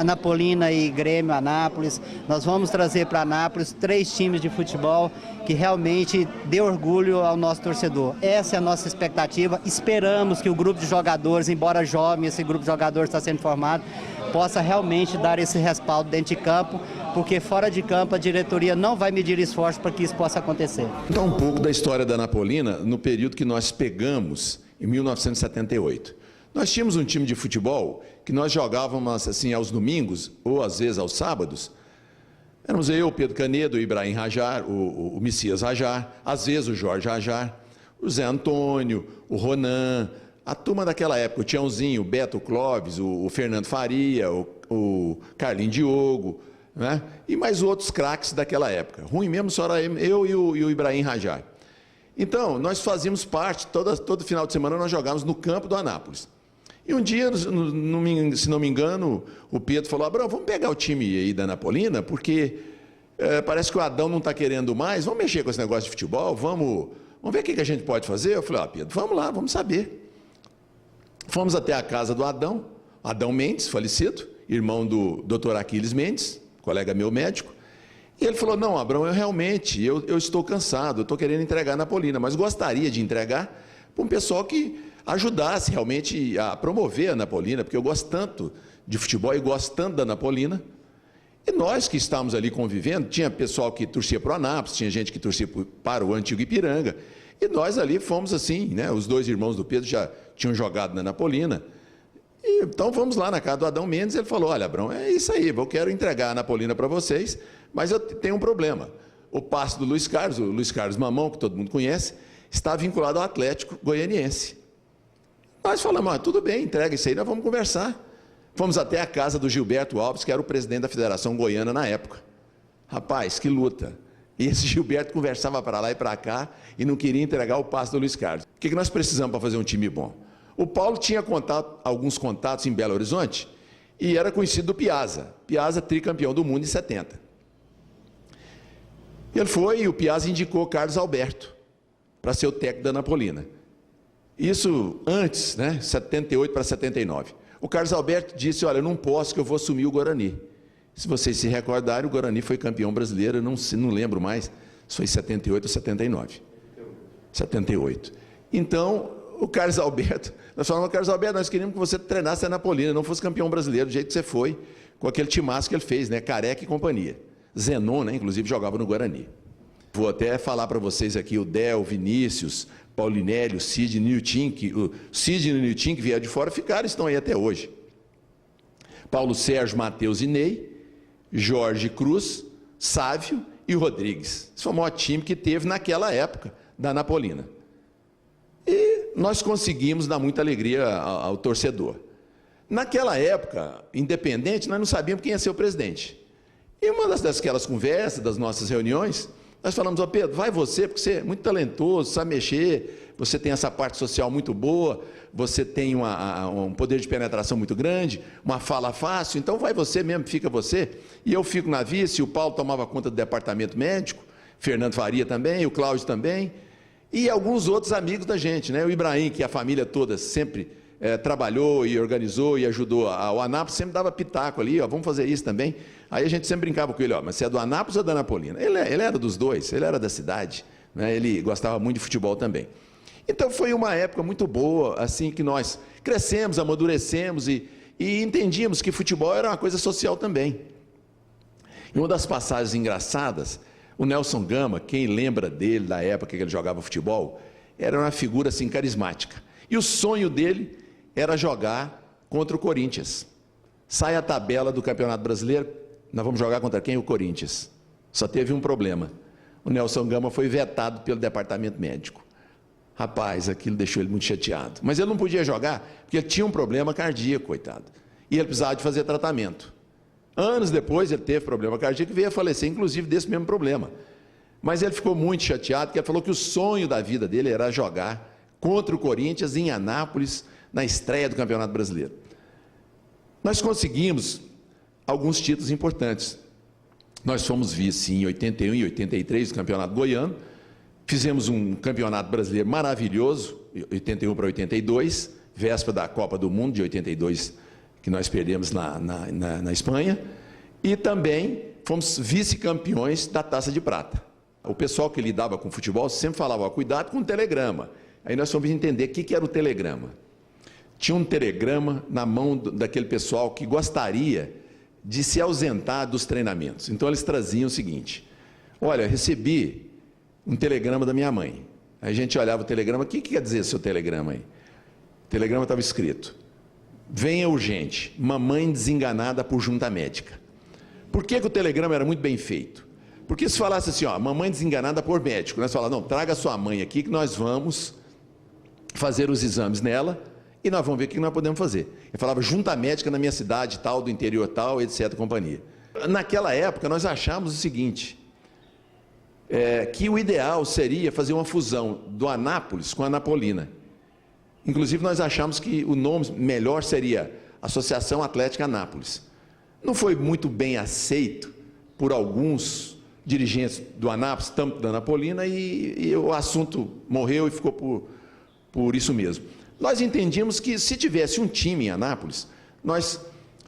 Napolina e Grêmio Anápolis. Nós vamos trazer para Anápolis 3 times de futebol que realmente dê orgulho ao nosso torcedor. Essa é a nossa expectativa. Esperamos que o grupo de jogadores, embora jovem, esse grupo de jogadores está sendo formado, possa realmente dar esse respaldo dentro de campo, porque fora de campo a diretoria não vai medir esforço para que isso possa acontecer. Então, um pouco da história da Napolina no período que nós pegamos, em 1978. Nós tínhamos um time de futebol que nós jogávamos assim aos domingos, ou às vezes aos sábados. Éramos eu, Pedro Canedo, o Ibrahim Rajar, o Messias Rajar, às vezes o Jorge Rajar, o Zé Antônio, o Ronan, a turma daquela época, o Tiãozinho, o Beto Clóvis, o Fernando Faria, o Carlinho Diogo, né? E mais outros craques daquela época. Ruim mesmo só era eu e o Ibrahim Rajar. Então, nós fazíamos parte, todo final de semana nós jogávamos no campo do Anápolis. E um dia, se não me engano, o Pedro falou: Abrão, vamos pegar o time aí da Napolina, porque parece que o Adão não está querendo mais, vamos mexer com esse negócio de futebol, vamos ver o que a gente pode fazer. Eu falei: Pedro, vamos lá, vamos saber. Fomos até a casa do Adão Mendes, falecido, irmão do Dr. Aquiles Mendes, colega meu médico. E ele falou: não, Abrão, eu estou cansado, eu estou querendo entregar a Napolina, mas gostaria de entregar para um pessoal que ajudasse realmente a promover a Napolina, porque eu gosto tanto de futebol e gosto tanto da Napolina. E nós que estávamos ali convivendo, tinha pessoal que torcia para o Anápolis, tinha gente que torcia para o antigo Ipiranga. E nós ali fomos assim, né? Os dois irmãos do Pedro já tinham jogado na Anapolina. E, então fomos lá na casa do Adão Mendes e ele falou: olha, Abrão, é isso aí, eu quero entregar a Anapolina para vocês, mas eu tenho um problema. O passe do Luiz Carlos, o Luiz Carlos Mamão, que todo mundo conhece, está vinculado ao Atlético Goianiense. Nós falamos: tudo bem, entrega isso aí, nós vamos conversar. Fomos até a casa do Gilberto Alves, que era o presidente da Federação Goiana na época. Rapaz, que luta. E esse Gilberto conversava para lá e para cá e não queria entregar o passe do Luiz Carlos. O que nós precisamos para fazer um time bom? O Paulo tinha alguns contatos em Belo Horizonte e era conhecido do Piazza. Piazza, tricampeão do mundo em 70. Ele foi e o Piazza indicou Carlos Alberto para ser o técnico da Anapolina. Isso antes, né? 78 para 79. O Carlos Alberto disse: olha, eu não posso, que eu vou assumir o Guarani. Se vocês se recordarem, o Guarani foi campeão brasileiro, não lembro mais, se foi 78 ou 79. 78. Então, o Carlos Alberto, nós falamos: Carlos Alberto, nós queríamos que você treinasse a Anapolina, não fosse campeão brasileiro, do jeito que você foi, com aquele timaço que ele fez, né? Careca e companhia. Zenon, né? Inclusive, jogava no Guarani. Vou até falar para vocês aqui o Del, Vinícius, Paulinelli, o Sidney Nilton, o Sidney e o Nilton, que vieram de fora, estão aí até hoje. Paulo Sérgio, Matheus e Ney, Jorge Cruz, Sávio e Rodrigues. Esse foi o maior time que teve naquela época da Anapolina. E nós conseguimos dar muita alegria ao torcedor. Naquela época, independente, nós não sabíamos quem ia ser o presidente. E uma daquelas conversas, das nossas reuniões, nós falamos: Pedro, vai você, porque você é muito talentoso, sabe mexer, você tem essa parte social muito boa, você tem um poder de penetração muito grande, uma fala fácil, então vai você mesmo, fica você, e eu fico na vice. O Paulo tomava conta do departamento médico, Fernando Faria também, o Cláudio também, e alguns outros amigos da gente, né? O Ibrahim, que a família toda sempre trabalhou e organizou e ajudou. O Anápolis sempre dava pitaco ali: vamos fazer isso também. Aí a gente sempre brincava com ele: mas você é do Anápolis ou da Anapolina? Ele era dos dois, ele era da cidade, né? Ele gostava muito de futebol também. Então foi uma época muito boa, assim, que nós crescemos, amadurecemos e entendíamos que futebol era uma coisa social também. E uma das passagens engraçadas, o Nelson Gama, quem lembra dele, da época que ele jogava futebol, era uma figura assim carismática. E o sonho dele era jogar contra o Corinthians. Sai a tabela do Campeonato Brasileiro, nós vamos jogar contra quem? O Corinthians. Só teve um problema: o Nelson Gama foi vetado pelo departamento médico. Rapaz, aquilo deixou ele muito chateado. Mas ele não podia jogar, porque ele tinha um problema cardíaco, coitado. E ele precisava de fazer tratamento. Anos depois ele teve problema cardíaco e veio a falecer, inclusive desse mesmo problema. Mas ele ficou muito chateado, porque ele falou que o sonho da vida dele era jogar contra o Corinthians em Anápolis, na estreia do Campeonato Brasileiro. Nós conseguimos alguns títulos importantes. Nós fomos vice em 81 e 83 do Campeonato Goiano, fizemos um Campeonato Brasileiro maravilhoso, 81 para 82, véspera da Copa do Mundo de 82, que nós perdemos na Espanha, e também fomos vice-campeões da Taça de Prata. O pessoal que lidava com futebol sempre falava: cuidado com o telegrama. Aí nós fomos entender o que era o telegrama. Tinha um telegrama na mão daquele pessoal que gostaria de se ausentar dos treinamentos. Então eles traziam o seguinte: olha, recebi um telegrama da minha mãe. Aí a gente olhava o telegrama: o que quer dizer seu telegrama aí? O telegrama estava escrito: venha urgente, mamãe desenganada por junta médica. Por que o telegrama era muito bem feito? Porque se falasse assim: mamãe desenganada por médico, nós falávamos: não, traga sua mãe aqui que nós vamos fazer os exames nela e nós vamos ver o que nós podemos fazer. Ele falava: junta médica na minha cidade tal, do interior tal, etc, companhia. Naquela época nós achávamos o seguinte, que o ideal seria fazer uma fusão do Anápolis com a Anapolina. Inclusive nós achamos que o nome melhor seria Associação Atlética Anápolis. Não foi muito bem aceito por alguns dirigentes do Anápolis, tanto da Anapolina, e o assunto morreu e ficou por isso mesmo. Nós entendíamos que se tivesse um time em Anápolis, nós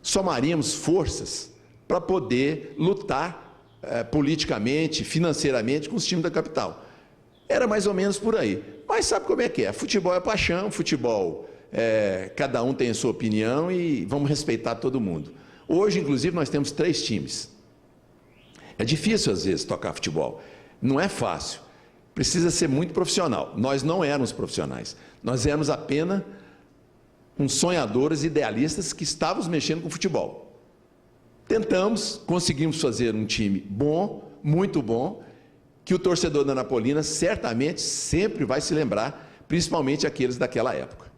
somaríamos forças para poder lutar politicamente, financeiramente com os times da capital. Era mais ou menos por aí. Mas sabe como é que é? Futebol é paixão, futebol, cada um tem a sua opinião e vamos respeitar todo mundo. Hoje, inclusive, nós temos 3 times. É difícil, às vezes, tocar futebol. Não é fácil. precisa ser muito profissional. Nós não éramos profissionais. Nós éramos apenas uns sonhadores idealistas que estávamos mexendo com futebol. Tentamos, conseguimos fazer um time bom, muito bom, que o torcedor da Anapolina certamente sempre vai se lembrar, principalmente aqueles daquela época.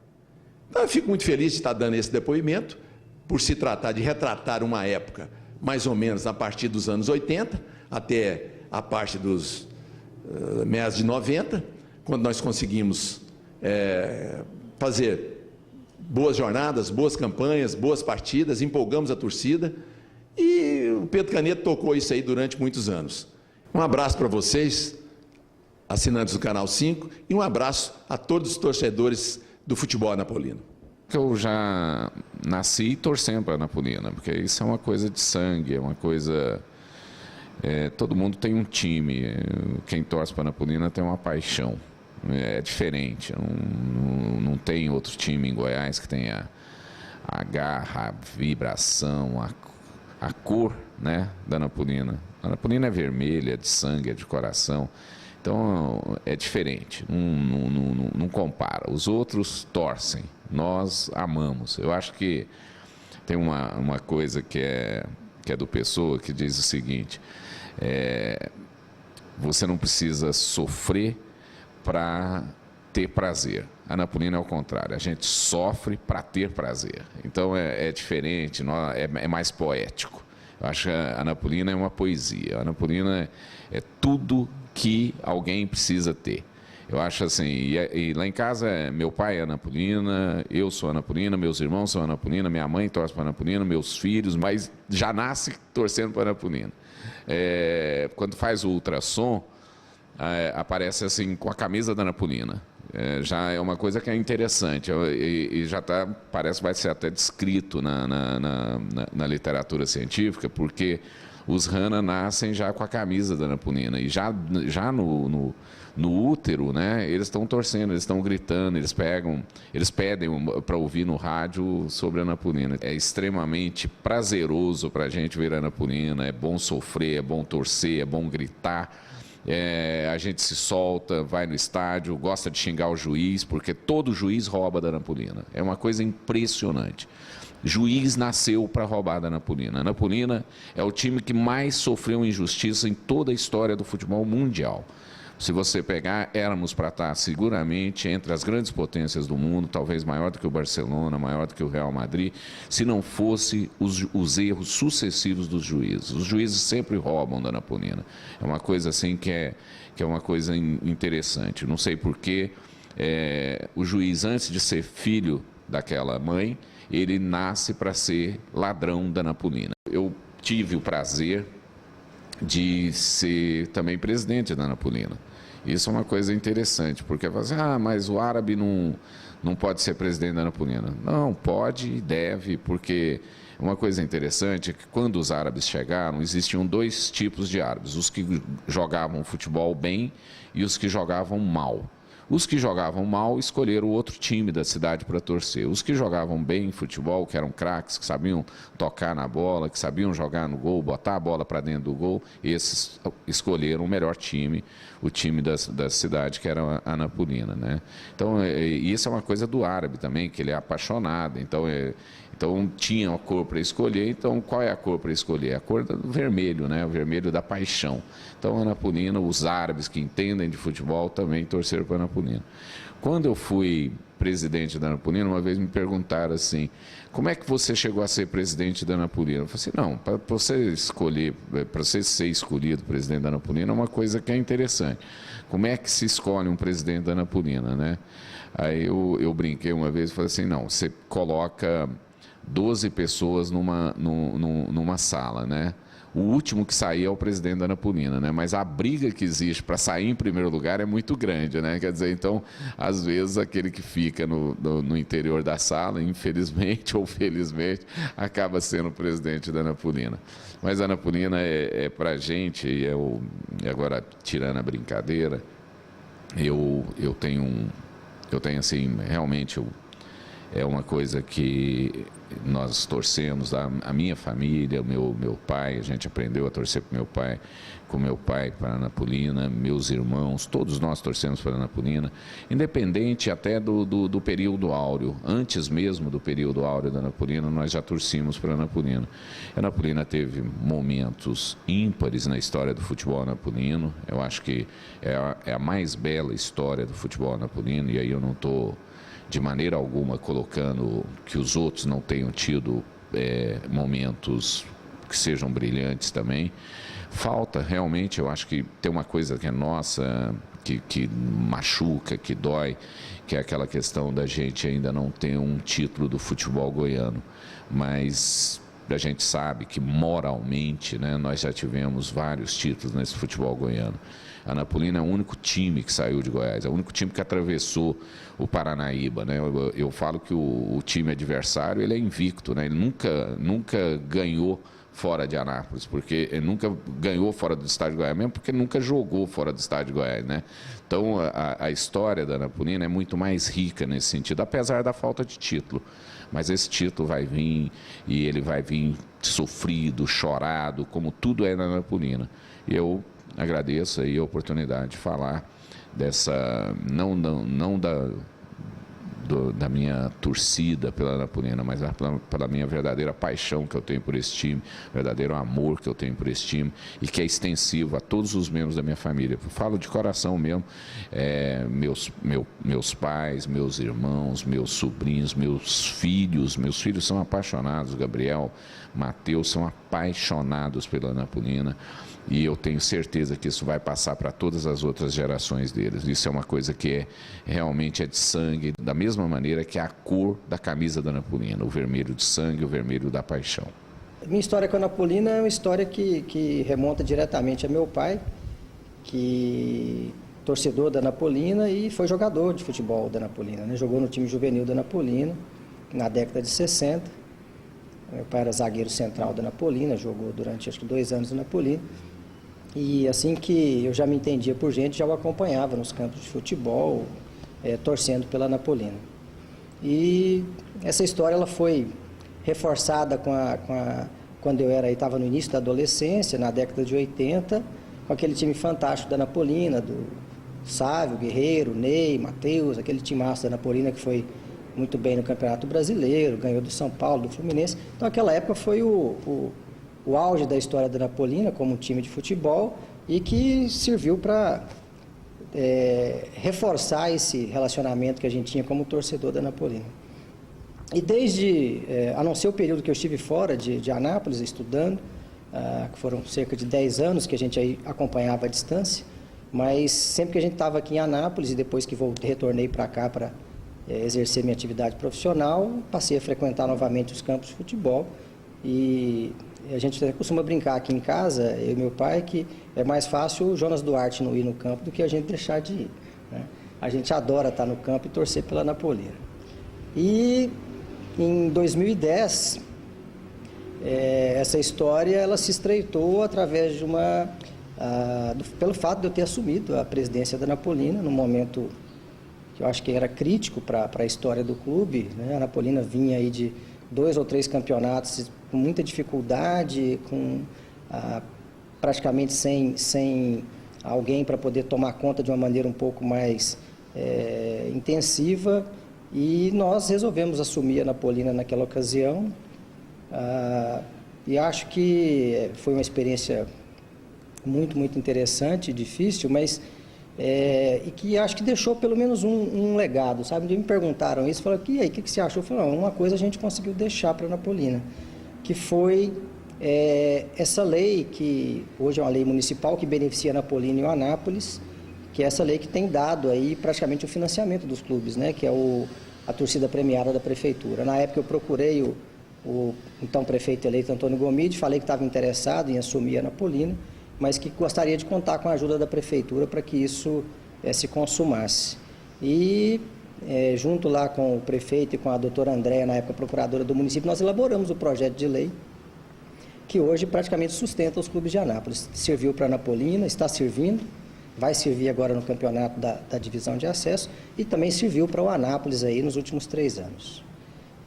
Então, eu fico muito feliz de estar dando esse depoimento, por se tratar de retratar uma época, mais ou menos a partir dos anos 80, até a parte dos meados de 90, quando nós conseguimos fazer boas jornadas, boas campanhas, boas partidas, empolgamos a torcida, e o Pedro Caneto tocou isso aí durante muitos anos. Um abraço para vocês, assinantes do Canal 5, e um abraço a todos os torcedores do futebol anapolino. Eu já nasci torcendo para a Anapolina, porque isso é uma coisa de sangue, é uma coisa... todo mundo tem um time, quem torce para a Anapolina tem uma paixão, é diferente, não tem outro time em Goiás que tenha a garra, a vibração, a cor, né, da Anapolina. A Anapolina é vermelha, é de sangue, é de coração, então é diferente, não compara. Os outros torcem, nós amamos. Eu acho que tem uma coisa que é do Pessoa, que diz o seguinte: você não precisa sofrer para ter prazer. A Anapolina é o contrário, a gente sofre para ter prazer. Então é diferente, é mais poético. Eu acho que a Anapolina é uma poesia. A Anapolina é tudo que alguém precisa ter. Eu acho assim, e lá em casa, meu pai é anapolina, eu sou anapolina, meus irmãos são anapolina, minha mãe torce para anapolina, meus filhos, mas já nasce torcendo para anapolina. Quando faz o ultrassom, aparece assim com a camisa da anapolina. Já é uma coisa que é interessante e já parece que vai ser até descrito na literatura científica, porque os rana nascem já com a camisa da anapolina e já no útero, né, eles estão torcendo, eles estão gritando, eles pedem para ouvir no rádio sobre a anapolina. É extremamente prazeroso para a gente ver a anapolina, é bom sofrer, é bom torcer, é bom gritar. A gente se solta, vai no estádio, gosta de xingar o juiz, porque todo juiz rouba da Anapolina. É uma coisa impressionante. Juiz nasceu para roubar da Anapolina. A Anapolina é o time que mais sofreu injustiça em toda a história do futebol mundial. Se você pegar, éramos para estar seguramente entre as grandes potências do mundo, talvez maior do que o Barcelona, maior do que o Real Madrid, se não fosse os erros sucessivos dos juízes. Os juízes sempre roubam da Anapolina. É uma coisa assim que é uma coisa interessante. Não sei porquê, o juiz, antes de ser filho daquela mãe, ele nasce para ser ladrão da Anapolina. Eu tive o prazer de ser também presidente da Anapolina. Isso é uma coisa interessante, porque você fala assim, mas o árabe não pode ser presidente da Anapolina. Não, pode e deve, porque uma coisa interessante é que quando os árabes chegaram, existiam dois tipos de árabes, os que jogavam futebol bem e os que jogavam mal. Os que jogavam mal escolheram outro time da cidade para torcer. Os que jogavam bem em futebol, que eram craques, que sabiam tocar na bola, que sabiam jogar no gol, botar a bola para dentro do gol, esses escolheram o melhor time, o time da cidade, que era a Anapolina, né? Então, isso é uma coisa do árabe também, que ele é apaixonado. Então tinha a cor para escolher. Então, qual é a cor para escolher? A cor do vermelho, né? O vermelho da paixão. Então, a Anapolina, os árabes que entendem de futebol também torceram para a Anapolina. Quando eu fui presidente da Anapolina, uma vez me perguntaram assim, como é que você chegou a ser presidente da Anapolina? Eu falei assim, não, para você ser escolhido presidente da Anapolina é uma coisa que é interessante. Como é que se escolhe um presidente da Anapolina, né? Aí eu brinquei uma vez e falei assim, não, você coloca 12 pessoas numa sala, né? O último que sair é o presidente da Anapolina, né? Mas a briga que existe para sair em primeiro lugar é muito grande, né? Quer dizer, então, às vezes, aquele que fica no interior da sala, infelizmente ou felizmente, acaba sendo o presidente da Anapolina. Mas a Anapolina para a gente, e agora, tirando a brincadeira, eu tenho assim, realmente, é uma coisa que nós torcemos, a minha família, o meu pai, a gente aprendeu a torcer com meu pai para a Anapolina, meus irmãos, todos nós torcemos para a Anapolina, independente até do período áureo. Antes mesmo do período áureo da Anapolina, nós já torcíamos para a Anapolina. A Anapolina teve momentos ímpares na história do futebol anapolino, eu acho que é a mais bela história do futebol anapolino, e aí eu não estou de maneira alguma colocando que os outros não tenham tido momentos que sejam brilhantes também. Falta realmente, eu acho que tem uma coisa que é nossa, que machuca, que dói, que é aquela questão da gente ainda não ter um título do futebol goiano, mas a gente sabe que moralmente, né, nós já tivemos vários títulos nesse futebol goiano. A Anapolina é o único time que saiu de Goiás, é o único time que atravessou o Paranaíba, né? Eu falo que o time adversário ele é invicto, né? Ele nunca ganhou fora de Anápolis, porque ele nunca ganhou fora do estádio de Goiás, mesmo porque nunca jogou fora do estádio de Goiás, né? Então a história da Anapolina é muito mais rica nesse sentido, apesar da falta de título. Mas esse título vai vir, e ele vai vir sofrido, chorado, como tudo é na Anapolina. E eu agradeço aí a oportunidade de falar dessa, não da minha torcida pela Anapolina, mas pela minha verdadeira paixão que eu tenho por esse time, verdadeiro amor que eu tenho por esse time, e que é extensivo a todos os membros da minha família. Eu falo de coração mesmo, meus pais, meus irmãos, meus sobrinhos, meus filhos são apaixonados, Gabriel, Matheus, são apaixonados pela Anapolina. E eu tenho certeza que isso vai passar para todas as outras gerações deles. Isso é uma coisa que realmente é de sangue, da mesma maneira que a cor da camisa da Anapolina, o vermelho de sangue, o vermelho da paixão. Minha história com a Anapolina é uma história que remonta diretamente a meu pai, que torcedor da Anapolina e foi jogador de futebol da Anapolina, né? Jogou no time juvenil da Anapolina na década de 60. Meu pai era zagueiro central da Anapolina, jogou durante acho que 2 anos na Anapolina. E assim que eu já me entendia por gente, já o acompanhava nos campos de futebol, torcendo pela Anapolina. E essa história ela foi reforçada quando eu estava no início da adolescência, na década de 80, com aquele time fantástico da Anapolina, do Sávio, Guerreiro, Ney, Matheus, aquele timaço da Anapolina que foi muito bem no Campeonato Brasileiro, ganhou do São Paulo, do Fluminense. Então aquela época foi o auge da história da Anapolina como um time de futebol e que serviu para reforçar esse relacionamento que a gente tinha como torcedor da Anapolina. E a não ser o período que eu estive fora de Anápolis estudando, que foram cerca de 10 anos que a gente aí acompanhava à distância, mas sempre que a gente estava aqui em Anápolis e depois que retornei para cá para exercer minha atividade profissional, passei a frequentar novamente os campos de futebol. E a gente costuma brincar aqui em casa, eu e meu pai, que é mais fácil o Jonas Duarte não ir no campo do que a gente deixar de ir, né? A gente adora estar no campo e torcer pela Anapolina. E em 2010, essa história ela se estreitou através de pelo fato de eu ter assumido a presidência da Anapolina, num momento que eu acho que era crítico para a história do clube, né? A Anapolina vinha aí de 2 ou 3 campeonatos com muita dificuldade, praticamente sem alguém para poder tomar conta de uma maneira um pouco mais intensiva, e nós resolvemos assumir a Anapolina naquela ocasião, e acho que foi uma experiência muito, muito interessante, difícil, mas e que acho que deixou pelo menos um legado, sabe? Me perguntaram isso, falaram, e aí, o que você achou? Eu falei, não, uma coisa a gente conseguiu deixar para a Anapolina, que foi essa lei, que hoje é uma lei municipal que beneficia a Anapolina e o Anápolis, que é essa lei que tem dado aí praticamente o financiamento dos clubes, né? Que é a torcida premiada da prefeitura. Na época eu procurei o então prefeito eleito Antônio Gomide, falei que estava interessado em assumir a Anapolina, mas que gostaria de contar com a ajuda da prefeitura para que isso se consumasse. E junto lá com o prefeito e com a doutora Andréa, na época procuradora do município, nós elaboramos o projeto de lei que hoje praticamente sustenta os clubes de Anápolis. Serviu para a Anapolina, está servindo, vai servir agora no campeonato da divisão de acesso e também serviu para o Anápolis aí nos últimos 3 anos.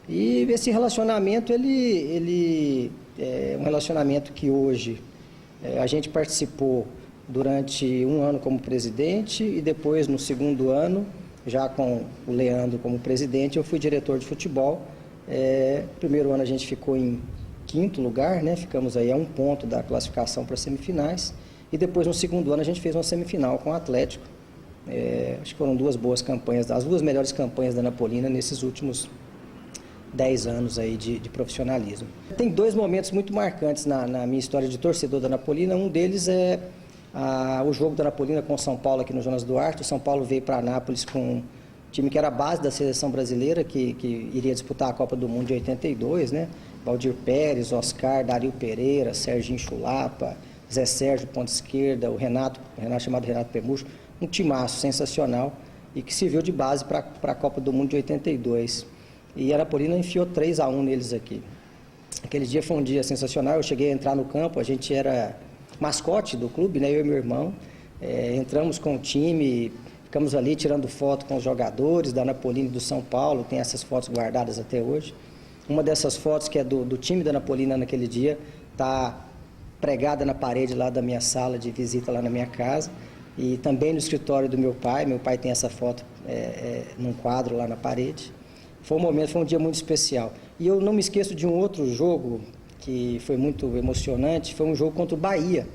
E esse relacionamento, ele é um relacionamento que hoje a gente participou durante um ano como presidente e depois, no segundo ano, já com o Leandro como presidente, eu fui diretor de futebol. Primeiro ano a gente ficou em 5º lugar, né? Ficamos aí a 1 ponto da classificação para as semifinais. E depois, no segundo ano, a gente fez uma semifinal com o Atlético. Acho que foram 2 boas campanhas, as 2 melhores campanhas da Anapolina nesses últimos 10 anos aí de profissionalismo. Tem 2 momentos muito marcantes na minha história de torcedor da Anapolina. Um deles é o jogo da Anapolina com o São Paulo aqui no Jonas Duarte. O São Paulo veio para Anápolis com um time que era a base da seleção brasileira, que iria disputar a Copa do Mundo de 82, né? Valdir Pérez, Oscar, Dario Pereira, Serginho Chulapa, Zé Sérgio, ponta esquerda, o Renato chamado Renato Pemucho, um timaço sensacional e que serviu de base para a Copa do Mundo de 82. E a Anapolina enfiou 3-1 neles aqui. Aquele dia foi um dia sensacional, eu cheguei a entrar no campo, a gente era mascote do clube, né, eu e meu irmão, entramos com o time, ficamos ali tirando foto com os jogadores da Anapolina e do São Paulo, tem essas fotos guardadas até hoje. Uma dessas fotos, que é do time da Anapolina naquele dia, está pregada na parede lá da minha sala de visita lá na minha casa e também no escritório do meu pai tem essa foto num quadro lá na parede. Foi um dia muito especial. E eu não me esqueço de um outro jogo que foi muito emocionante, foi um jogo contra o Bahia,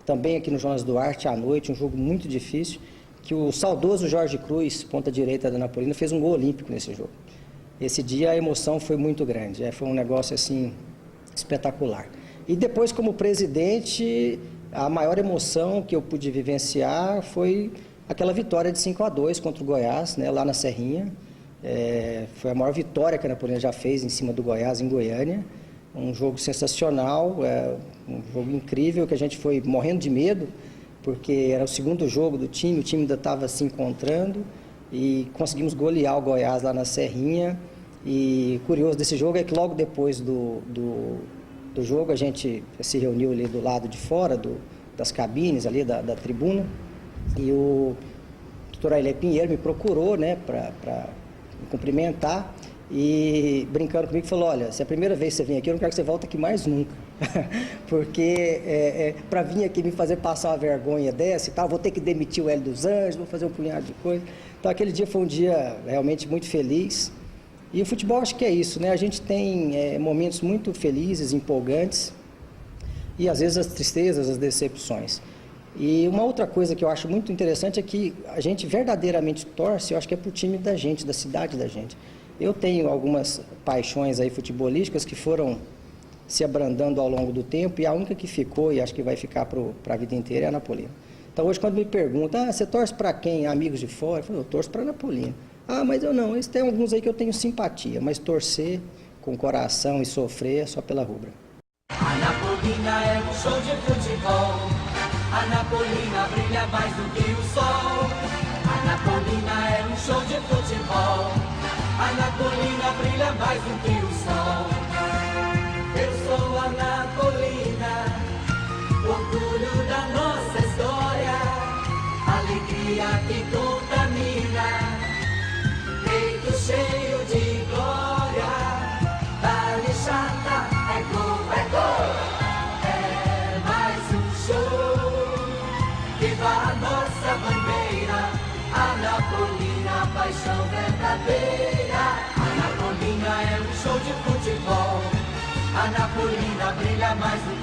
também aqui no Jonas Duarte à noite, um jogo muito difícil, que o saudoso Jorge Cruz, ponta direita da Anapolina, fez um gol olímpico nesse jogo. Esse dia a emoção foi muito grande, foi um negócio assim espetacular. E depois, como presidente, a maior emoção que eu pude vivenciar foi aquela vitória de 5-2 contra o Goiás, né, lá na Serrinha. Foi a maior vitória que a Anapolina já fez em cima do Goiás, em Goiânia. Um jogo sensacional, um jogo incrível, que a gente foi morrendo de medo, porque era o segundo jogo do time, o time ainda estava se encontrando, e conseguimos golear o Goiás lá na Serrinha. E curioso desse jogo é que logo depois do jogo a gente se reuniu ali do lado de fora das cabines ali da tribuna, e o doutor Ailé Pinheiro me procurou, né, para me cumprimentar, e brincando comigo falou: olha, se é a primeira vez que você vem aqui, eu não quero que você volte aqui mais nunca, porque para vir aqui me fazer passar uma vergonha dessa e tal, vou ter que demitir o Hélio dos Anjos, vou fazer um punhado de coisa. Então aquele dia foi um dia realmente muito feliz. E o futebol, acho que é isso, né? A gente tem momentos muito felizes, empolgantes, e às vezes as tristezas, as decepções. E uma outra coisa que eu acho muito interessante é que a gente verdadeiramente torce, eu acho que é pro time da gente, da cidade da gente. Eu tenho algumas paixões aí futebolísticas que foram se abrandando ao longo do tempo, e a única que ficou, e acho que vai ficar para a vida inteira, é a Anapolina. Então hoje, quando me perguntam: você torce para quem? Amigos de fora? Eu falo: eu torço para a Anapolina. Mas eu não, tem alguns aí que eu tenho simpatia, mas torcer com coração e sofrer é só pela rubra. A Anapolina é um show de futebol, a Anapolina brilha mais do que o sol. A Anapolina é um show de futebol, a Anapolina brilha mais do que o sol. Eu sou a Anapolina, orgulho da nossa história, alegria que contamina, peito cheio de glória. Dali chata, é gol, é mais um show. Viva a nossa bandeira, Anapolina, paixão verdadeira. Anapolina é um show de futebol, Anapolina brilha mais do